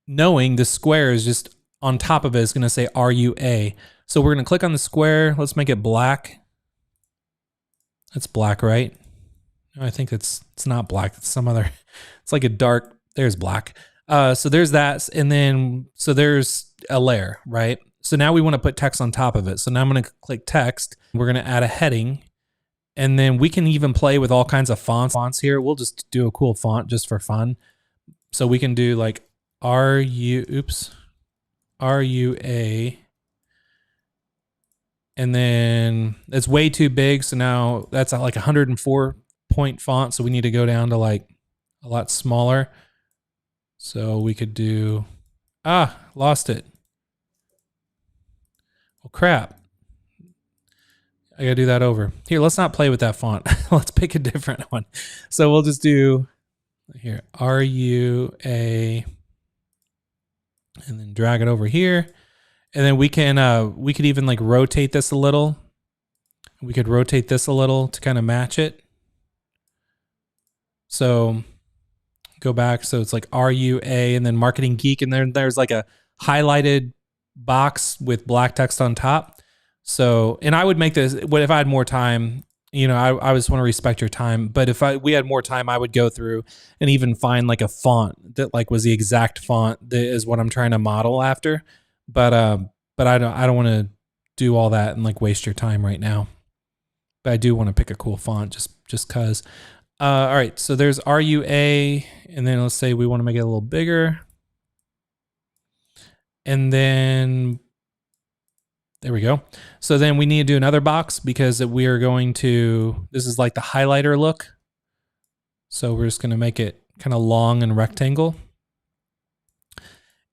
knowing the square is just on top of it is going to say RUA. So we're going to click on the square. Let's make it black. That's black, right? No, I think it's not black. It's some other, it's like a dark, there's black. So there's that. And then, so there's a layer, right? So now we want to put text on top of it. So now I'm going to click text. We're going to add a heading. And then we can even play with all kinds of fonts here. We'll just do a cool font just for fun. So we can do like RUA. And then it's way too big. So now that's like 104 point font. So we need to go down to like a lot smaller. So we could do Lost it. Well, crap. I gotta do that over. Here, let's not play with that font. Let's pick a different one. So we'll just do here, RUA, and then drag it over here. And then we could even like rotate this a little. We could rotate this a little to kind of match it. So go back. So it's like RUA and then Marketing Geek. And then there's like a highlighted box with black text on top. So, and I would make this, if I had more time, you know, I just want to respect your time. But if we had more time, I would go through and even find like a font that like was the exact font that is what I'm trying to model after. But I don't want to do all that and like waste your time right now. But I do want to pick a cool font just cause. All right, so there's RUA, and then let's say we want to make it a little bigger. And then there we go. So then we need to do another box because we are going to, this is like the highlighter look. So we're just going to make it kind of long and rectangle.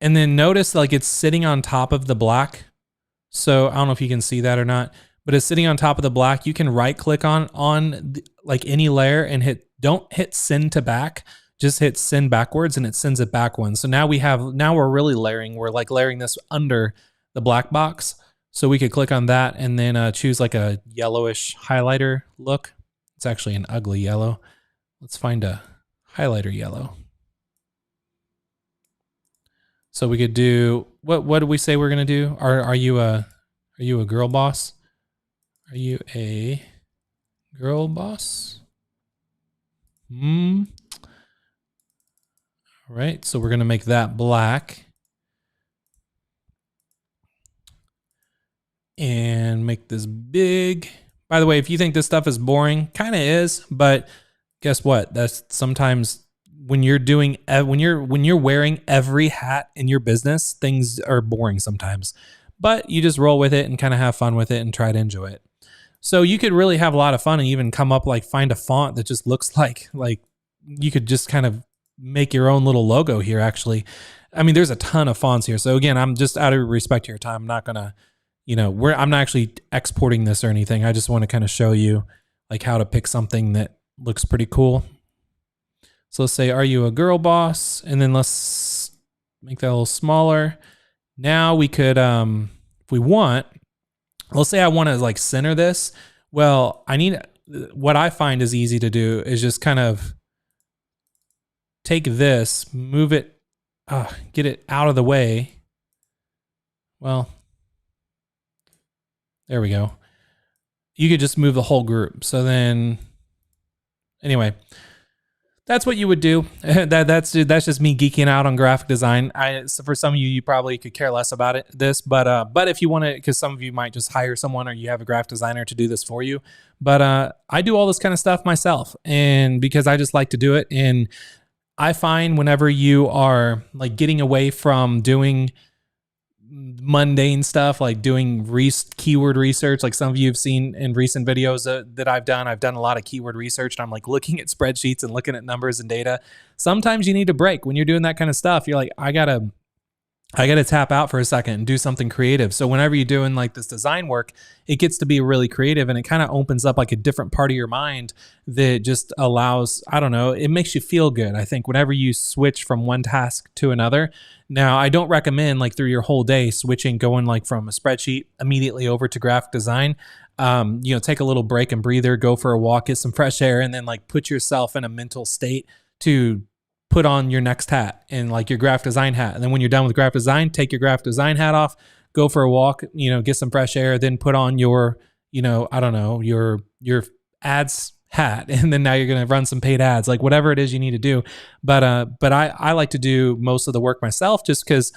And then notice like it's sitting on top of the black. So I don't know if you can see that or not, but it's sitting on top of the black. You can right click on like any layer and don't hit send to back, just hit send backwards and it sends it back one. So now we're really layering. We're like layering this under the black box. So we could click on that and then choose like a yellowish highlighter look. It's actually an ugly yellow. Let's find a highlighter yellow. So we could do, what did we say we're gonna do? Are you a girl boss? Are you a girl boss? All right, so we're gonna make that black. And make this big. By the way, if you think this stuff is boring, kind of is, but guess what? That's sometimes when you're wearing every hat in your business, things are boring sometimes. But you just roll with it and kind of have fun with it and try to enjoy it. So you could really have a lot of fun and even come up like find a font that just looks like you could just kind of make your own little logo here actually. I mean, there's a ton of fonts here. So again, I'm just out of respect to your time, I'm not gonna I'm not actually exporting this or anything. I just want to kind of show you like how to pick something that looks pretty cool. So let's say, are you a girl boss? And then let's make that a little smaller. Now we could, if we want, let's say I want to like center this. Well, what I find is easy to do is just kind of take this, move it, get it out of the way. Well, there we go. You could just move the whole group. So then, anyway, that's what you would do. That's just me geeking out on graphic design. So for some of you, you probably could care less about this, but if you want to, because some of you might just hire someone or you have a graphic designer to do this for you. But I do all this kind of stuff myself, and because I just like to do it. And I find whenever you are like getting away from doing mundane stuff like doing keyword research, like some of you have seen in recent videos that I've done a lot of keyword research, and I'm like looking at spreadsheets and looking at numbers and data. Sometimes you need a break when you're doing that kind of stuff. You're like, I gotta tap out for a second and do something creative. So whenever you're doing like this design work, it gets to be really creative, and it kind of opens up like a different part of your mind that just allows, I don't know, it makes you feel good. I think whenever you switch from one task to another. Now, I don't recommend like through your whole day going like from a spreadsheet immediately over to graphic design. Take a little break and breather, go for a walk, get some fresh air, and then like put yourself in a mental state to put on your next hat and like your graphic design hat. And then when you're done with graphic design, take your graphic design hat off, go for a walk, get some fresh air, then put on your, your ads hat. And then now you're going to run some paid ads, like whatever it is you need to do. But I like to do most of the work myself just because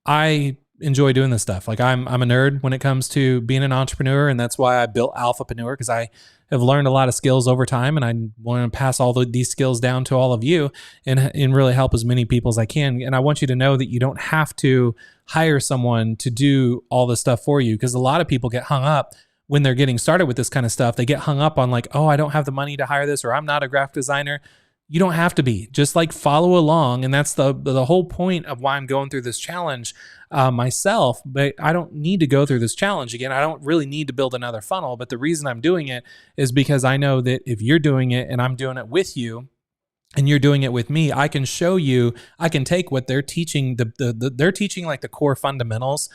I enjoy doing this stuff. Like I'm a nerd when it comes to being an entrepreneur. And that's why I built Alphapreneur, because I have learned a lot of skills over time, and I want to pass all these skills down to all of you and really help as many people as I can. And I want you to know that you don't have to hire someone to do all this stuff for you, because a lot of people get hung up when they're getting started with this kind of stuff. They get hung up on like, oh, I don't have the money to hire this, or I'm not a graphic designer. You don't have to be. Just like follow along, and that's the whole point of why I'm going through this challenge myself. But I don't need to go through this challenge again. I don't really need to build another funnel. But the reason I'm doing it is because I know that if you're doing it and I'm doing it with you, and you're doing it with me, I can show you. I can take what they're teaching. They're teaching like the core fundamentals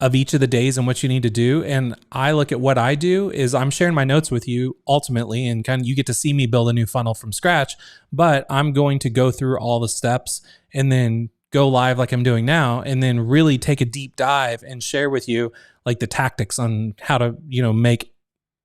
of each of the days and what you need to do. And I look at what I do is I'm sharing my notes with you ultimately, and kind of you get to see me build a new funnel from scratch, but I'm going to go through all the steps and then go live like I'm doing now, and then really take a deep dive and share with you like the tactics on how to, make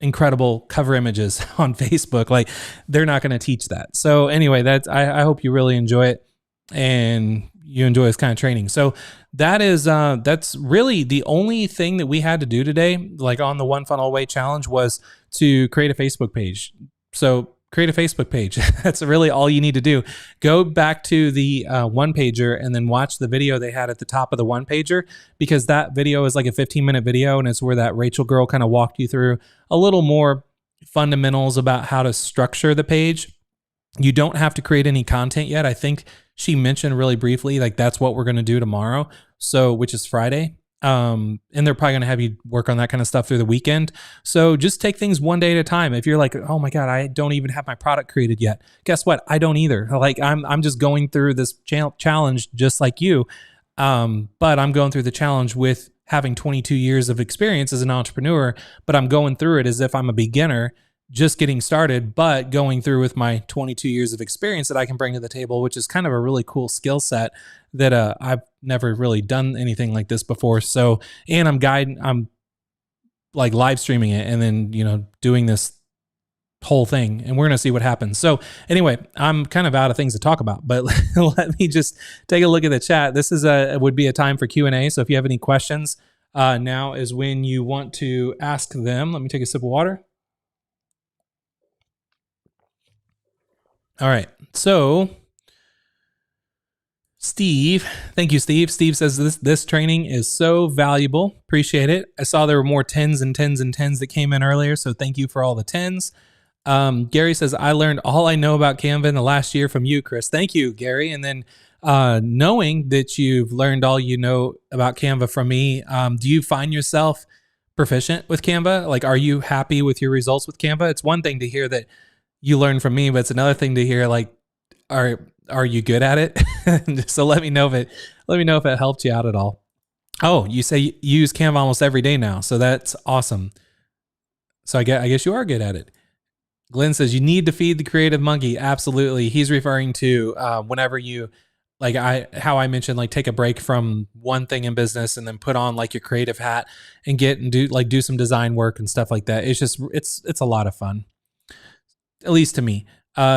incredible cover images on Facebook. Like they're not going to teach that. So anyway, I hope you really enjoy it and you enjoy this kind of training. So that's really the only thing that we had to do today, like on the One Funnel Away challenge, was to create a Facebook page. So create a Facebook page. That's really all you need to do. Go back to the one pager and then watch the video they had at the top of the one pager, because that video is like a 15-minute video, and it's where that Rachel girl kind of walked you through a little more fundamentals about how to structure the page. You don't have to create any content yet. I think she mentioned really briefly, like that's what we're going to do tomorrow. So, which is Friday. And they're probably going to have you work on that kind of stuff through the weekend. So just take things one day at a time. If you're like, oh my God, I don't even have my product created yet. Guess what? I don't either. Like I'm just going through this challenge just like you. But I'm going through the challenge with having 22 years of experience as an entrepreneur, but I'm going through it as if I'm a beginner just getting started, but going through with my 22 years of experience that I can bring to the table, which is kind of a really cool skill set that I've never really done anything like this before. So, and I'm like live streaming it and then, doing this whole thing, and we're going to see what happens. So anyway, I'm kind of out of things to talk about, but let me just take a look at the chat. This would be a time for Q&A. So if you have any questions, now is when you want to ask them. Let me take a sip of water. All right. So Steve, thank you, Steve. Steve says this training is so valuable. Appreciate it. I saw there were more 10s and 10s and 10s that came in earlier. So thank you for all the 10s. Gary says, I learned all I know about Canva in the last year from you, Chris. Thank you, Gary. And then knowing that you've learned all you know about Canva from me, do you find yourself proficient with Canva? Like, are you happy with your results with Canva? It's one thing to hear that you learn from me, but it's another thing to hear like, are you good at it? So let me know if it helped you out at all. Oh, you say you use Canva almost every day now, so that's awesome. So I guess you are good at it. Glenn says you need to feed the creative monkey. Absolutely. He's referring to whenever you how I mentioned, like take a break from one thing in business and then put on like your creative hat and do some design work and stuff like that. It's just it's a lot of fun. At least to me.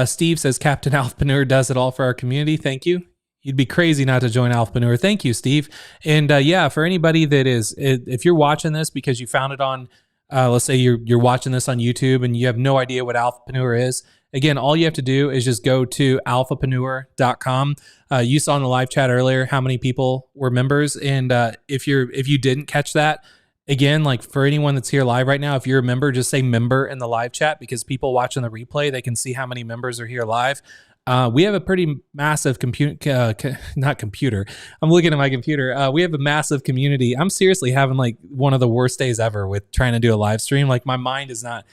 Steve says Captain Alphapreneur does it all for our community. Thank you. You'd be crazy not to join Alphapreneur. Thank you, Steve. And yeah, for anybody that if you're watching this because you found it on, let's say you're watching this on YouTube and you have no idea what Alphapreneur is. Again, all you have to do is just go to alphapreneur.com. You saw in the live chat earlier how many people were members. And if you didn't catch that, again, like for anyone that's here live right now, if you're a member, just say member in the live chat, because people watching the replay, they can see how many members are here live. We have a pretty massive not computer. I'm looking at my computer. We have a massive community. I'm seriously having like one of the worst days ever with trying to do a live stream. Like my mind is not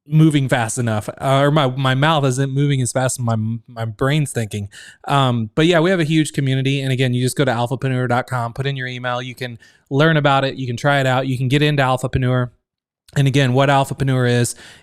moving fast enough, or my mouth isn't moving as fast as my brain's thinking. But yeah, we have a huge community. And again, you just go to alphapreneur.com, put in your email. You can learn about it. You can try it out. You can get into Alphapreneur. And again, what Alphapreneur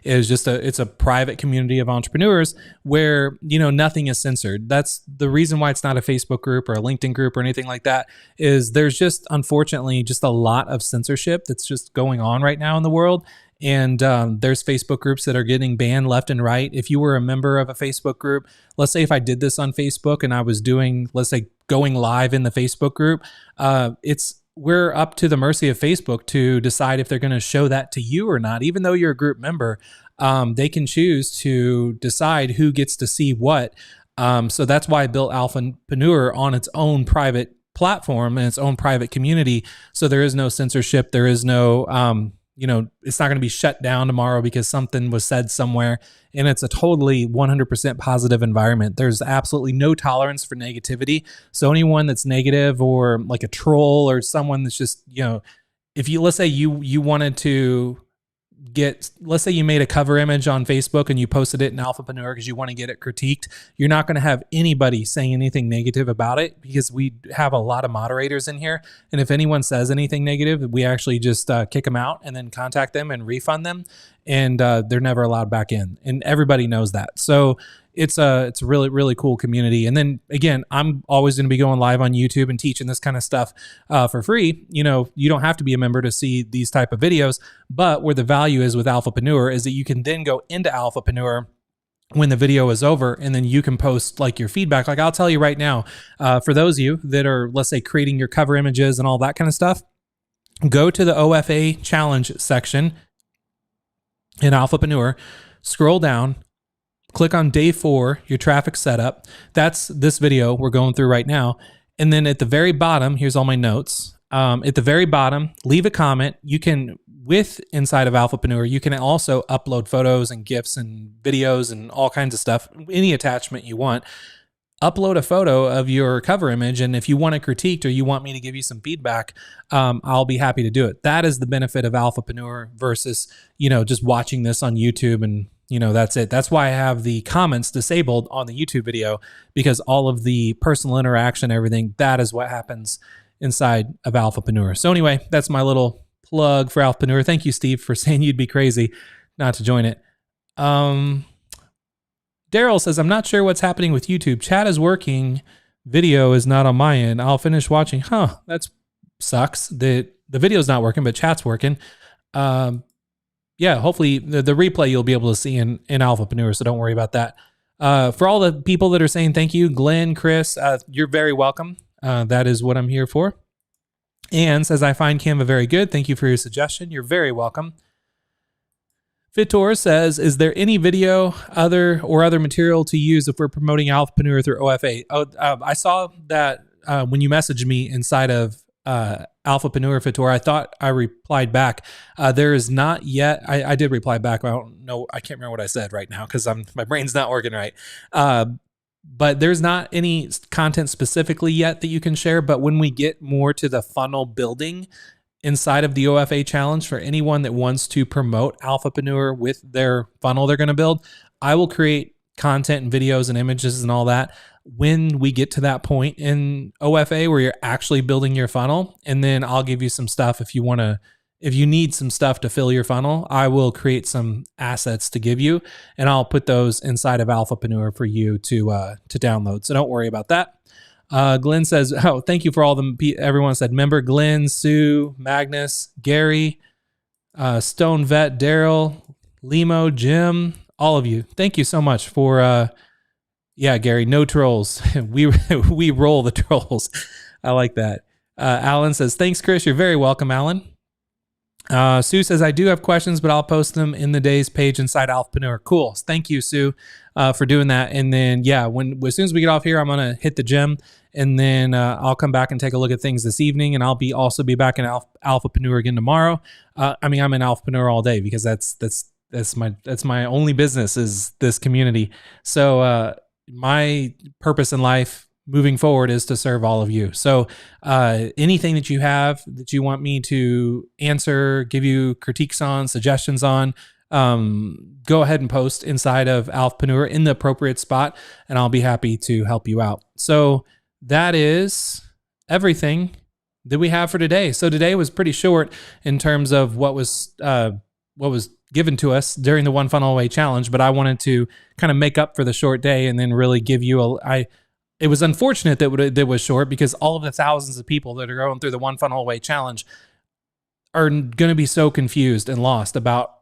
is just it's a private community of entrepreneurs where, nothing is censored. That's the reason why it's not a Facebook group or a LinkedIn group or anything like that, is there's just, unfortunately, just a lot of censorship that's just going on right now in the world. And there's Facebook groups that are getting banned left and right. If you were a member of a Facebook group, let's say if I did this on Facebook and I was doing, let's say, going live in the Facebook group, we're up to the mercy of Facebook to decide if they're going to show that to you or not. Even though you're a group member, they can choose to decide who gets to see what. So that's why I built Alphapreneur on its own private platform and its own private community. So there is no censorship. There is no it's not going to be shut down tomorrow because something was said somewhere. And it's a totally 100% positive environment. There's absolutely no tolerance for negativity. So anyone that's negative or like a troll or someone that's just, if you, let's say you wanted to let's say you made a cover image on Facebook and you posted it in Alphapreneur because you want to get it critiqued, you're not going to have anybody saying anything negative about it because we have a lot of moderators in here. And if anyone says anything negative, we actually just kick them out and then contact them and refund them. And they're never allowed back in. And everybody knows that. So it's a really, really cool community. And then again, I'm always going to be going live on YouTube and teaching this kind of stuff for free. You don't have to be a member to see these type of videos, but where the value is with Alphapreneur is that you can then go into Alphapreneur when the video is over, and then you can post like your feedback. Like I'll tell you right now, for those of you that are, let's say, creating your cover images and all that kind of stuff, go to the OFA challenge section in Alphapreneur, scroll down, click on day 4, your traffic setup. That's this video we're going through right now. And then at the very bottom, here's all my notes. At the very bottom, leave a comment. You can, inside of Alphapreneur, you can also upload photos and GIFs and videos and all kinds of stuff, any attachment you want. Upload a photo of your cover image. And if you want it critiqued or you want me to give you some feedback, I'll be happy to do it. That is the benefit of Alphapreneur versus, just watching this on YouTube and, that's it. That's why I have the comments disabled on the YouTube video, because all of the personal interaction, everything, that is what happens inside of Alphapreneur. So anyway, that's my little plug for Alphapreneur. Thank you, Steve, for saying you'd be crazy not to join it. Daryl says, I'm not sure what's happening with YouTube. Chat is working. Video is not on my end. I'll finish watching. That sucks. The video's not working, but chat's working. Yeah, hopefully the replay you'll be able to see in Alphapreneur, so don't worry about that. For all the people that are saying thank you, Glenn, Chris, you're very welcome. That is what I'm here for. Anne says, I find Canva very good. Thank you for your suggestion. You're very welcome. Fitor says, is there any video other material to use if we're promoting Alphapreneur through OFA? I saw that when you messaged me inside of Alphapreneur, Fitor, I thought I replied back. There is not yet. I did reply back. I don't know. I can't remember what I said right now because my brain's not working right. But there's not any content specifically yet that you can share. But when we get more to the funnel building inside of the OFA challenge, for anyone that wants to promote Alphapreneur with their funnel they're going to build, I will create content and videos and images and all that when we get to that point in OFA where you're actually building your funnel. And then I'll give you some stuff if you need some stuff to fill your funnel. I will create some assets to give you, and I'll put those inside of Alphapreneur for you to download. So don't worry about that. Glenn says, thank you for all the, everyone said member, Glenn, Sue, Magnus, Gary, Stone Vet, Daryl, Limo, Jim, all of you. Thank you so much for, Gary, no trolls. we roll the trolls. I like that. Alan says, thanks, Chris. You're very welcome, Alan. Sue says, I do have questions, but I'll post them in the day's page inside Alphapreneur. Cool. Thank you, Sue, for doing that. And then, as soon as we get off here, I'm going to hit the gym, and then I'll come back and take a look at things this evening, and I'll also be back in Alphapreneur again tomorrow. I'm in Alphapreneur all day because that's my only business is this community. So my purpose in life moving forward is to serve all of you. So anything that you have that you want me to answer, give you critiques on, suggestions on, go ahead and post inside of Alphapreneur in the appropriate spot, and I'll be happy to help you out. So that is everything that we have for today. So today was pretty short in terms of what was given to us during the One Funnel Away Challenge, but I wanted to kind of make up for the short day and then really give you it was unfortunate that it was short because all of the thousands of people that are going through the One Funnel Away Challenge are going to be so confused and lost about,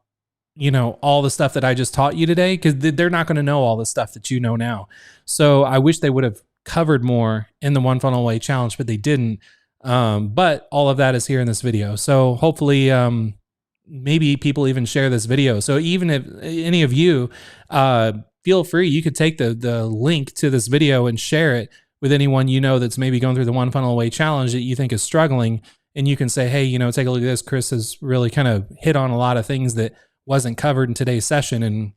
all the stuff that I just taught you today, because they're not going to know all the stuff that you know now. So I wish they would have covered more in the One Funnel Away Challenge, but they didn't. But all of that is here in this video. So hopefully, maybe people even share this video. So even if any of you, feel free, you could take the link to this video and share it with anyone that's maybe going through the One Funnel Away Challenge that you think is struggling, and you can say, hey, take a look at this. Chris has really kind of hit on a lot of things that wasn't covered in today's session. And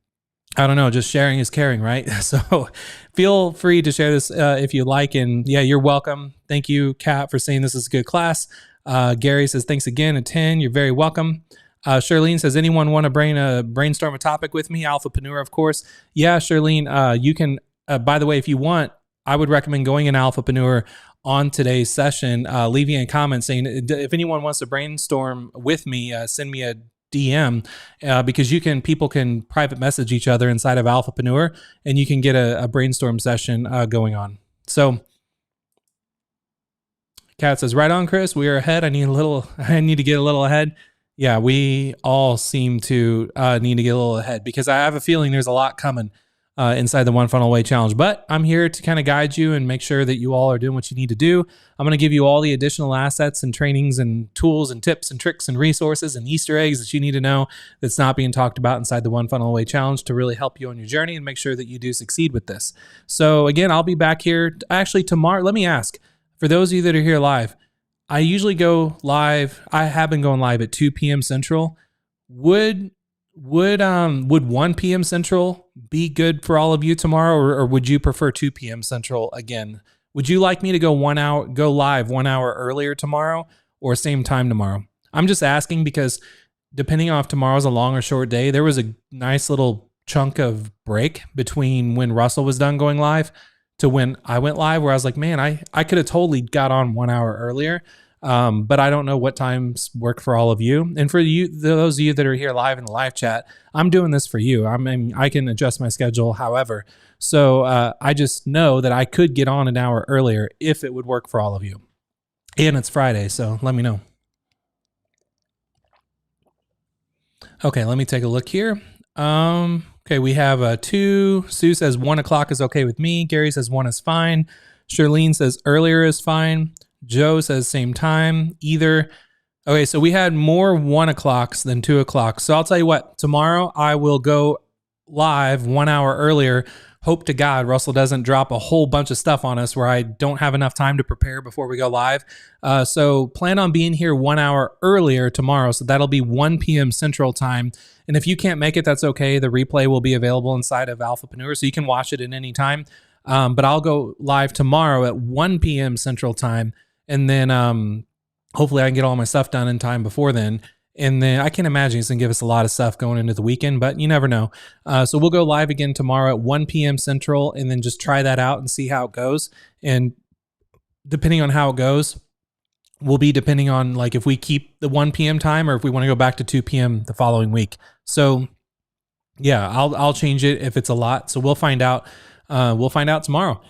I don't know, just sharing is caring, right? So feel free to share this if you like. And yeah, you're welcome. Thank you, Kat, for saying this is a good class. Gary says, thanks again, a 10. You're very welcome. Charlene says, anyone want to brainstorm a topic with me? Alphapreneur, of course. Yeah, Charlene, you can, by the way, if you want, I would recommend going in Alphapreneur on today's session, leaving a comment saying, if anyone wants to brainstorm with me, send me a DM, because people can private message each other inside of Alphapreneur, and you can get a brainstorm session going on. So Kat says, right on, Chris, we are ahead. I need to get a little ahead. Yeah, we all seem to need to get a little ahead, because I have a feeling there's a lot coming inside the One Funnel Away Challenge. But I'm here to kind of guide you and make sure that you all are doing what you need to do. I'm going to give you all the additional assets and trainings and tools and tips and tricks and resources and Easter eggs that you need to know that's not being talked about inside the One Funnel Away Challenge to really help you on your journey and make sure that you do succeed with this. So again, I'll be back here actually tomorrow. Let me ask, for those of you that are here live, I usually go live. I have been going live at 2 p.m. Central. Would 1 p.m. Central be good for all of you tomorrow, or would you prefer 2 p.m. Central again? Would you like me to go live 1 hour earlier tomorrow, or same time tomorrow? I'm just asking because depending on if tomorrow's a long or short day, there was a nice little chunk of break between when Russell was done going live to when I went live, where I was like, man, I could have totally got on 1 hour earlier. But I don't know what times work for all of you. And for you, those of you that are here live in the live chat, I'm doing this for you. I can adjust my schedule however. So I just know that I could get on an hour earlier if it would work for all of you. And it's Friday, so let me know. Okay, let me take a look here. Okay, we have 2. Sue says 1 o'clock is okay with me. Gary says 1 is fine. Charlene says earlier is fine. Joe says same time, either. Okay, so we had more 1 o'clocks than 2 o'clock. So I'll tell you what, tomorrow I will go live 1 hour earlier. Hope to God Russell doesn't drop a whole bunch of stuff on us where I don't have enough time to prepare before we go live. So plan on being here 1 hour earlier tomorrow. So that'll be 1 p.m. Central time. And if you can't make it, that's okay. The replay will be available inside of Alphapreneur, so you can watch it at any time. But I'll go live tomorrow at 1 p.m. Central time. And then hopefully I can get all my stuff done in time before then. And then I can imagine it's going to give us a lot of stuff going into the weekend, but you never know. So we'll go live again tomorrow at 1 p.m. Central, and then just try that out and see how it goes. And depending on how it goes, will be depending on like if we keep the 1 p.m. time or if we want to go back to 2 p.m. the following week. So yeah, I'll change it if it's a lot. So we'll find out. We'll find out tomorrow.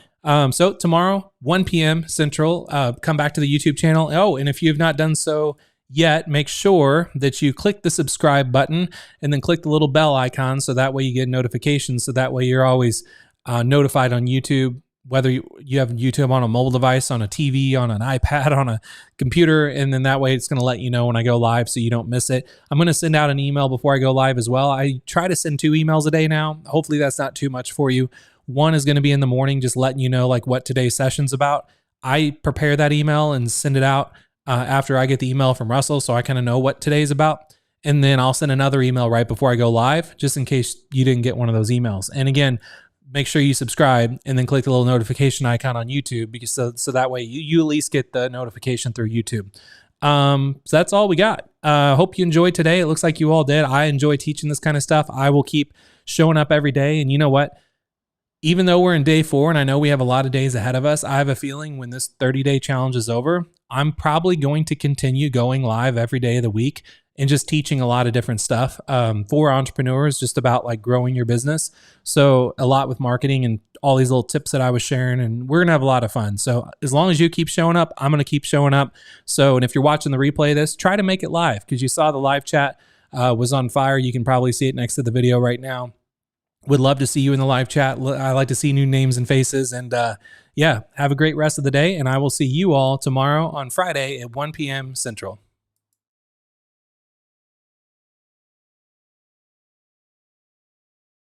So tomorrow, 1 p.m. Central, come back to the YouTube channel. Oh, and if you have not done so yet, make sure that you click the subscribe button and then click the little bell icon, so that way you get notifications. So that way you're always notified on YouTube, whether you have YouTube on a mobile device, on a TV, on an iPad, on a computer, and then that way it's going to let you know when I go live so you don't miss it. I'm going to send out an email before I go live as well. I try to send 2 emails a day now. Hopefully that's not too much for you. One is going to be in the morning, just letting you know like what today's session's about. I prepare that email and send it out after I get the email from Russell, so I kind of know what today's about. And then I'll send another email right before I go live, just in case you didn't get one of those emails. And again, make sure you subscribe and then click the little notification icon on YouTube, because so that way you at least get the notification through YouTube. So that's all we got. Hope you enjoyed today. It looks like you all did. I enjoy teaching this kind of stuff. I will keep showing up every day. And you know what? Even though we're in day 4 and I know we have a lot of days ahead of us, I have a feeling when this 30-day challenge is over, I'm probably going to continue going live every day of the week and just teaching a lot of different stuff for entrepreneurs, just about like growing your business. So a lot with marketing and all these little tips that I was sharing, and we're going to have a lot of fun. So as long as you keep showing up, I'm going to keep showing up. So, and if you're watching the replay of this, try to make it live, because you saw the live chat was on fire. You can probably see it next to the video right now. Would love to see you in the live chat. I like to see new names and faces. And yeah, have a great rest of the day. And I will see you all tomorrow on Friday at 1 p.m. Central.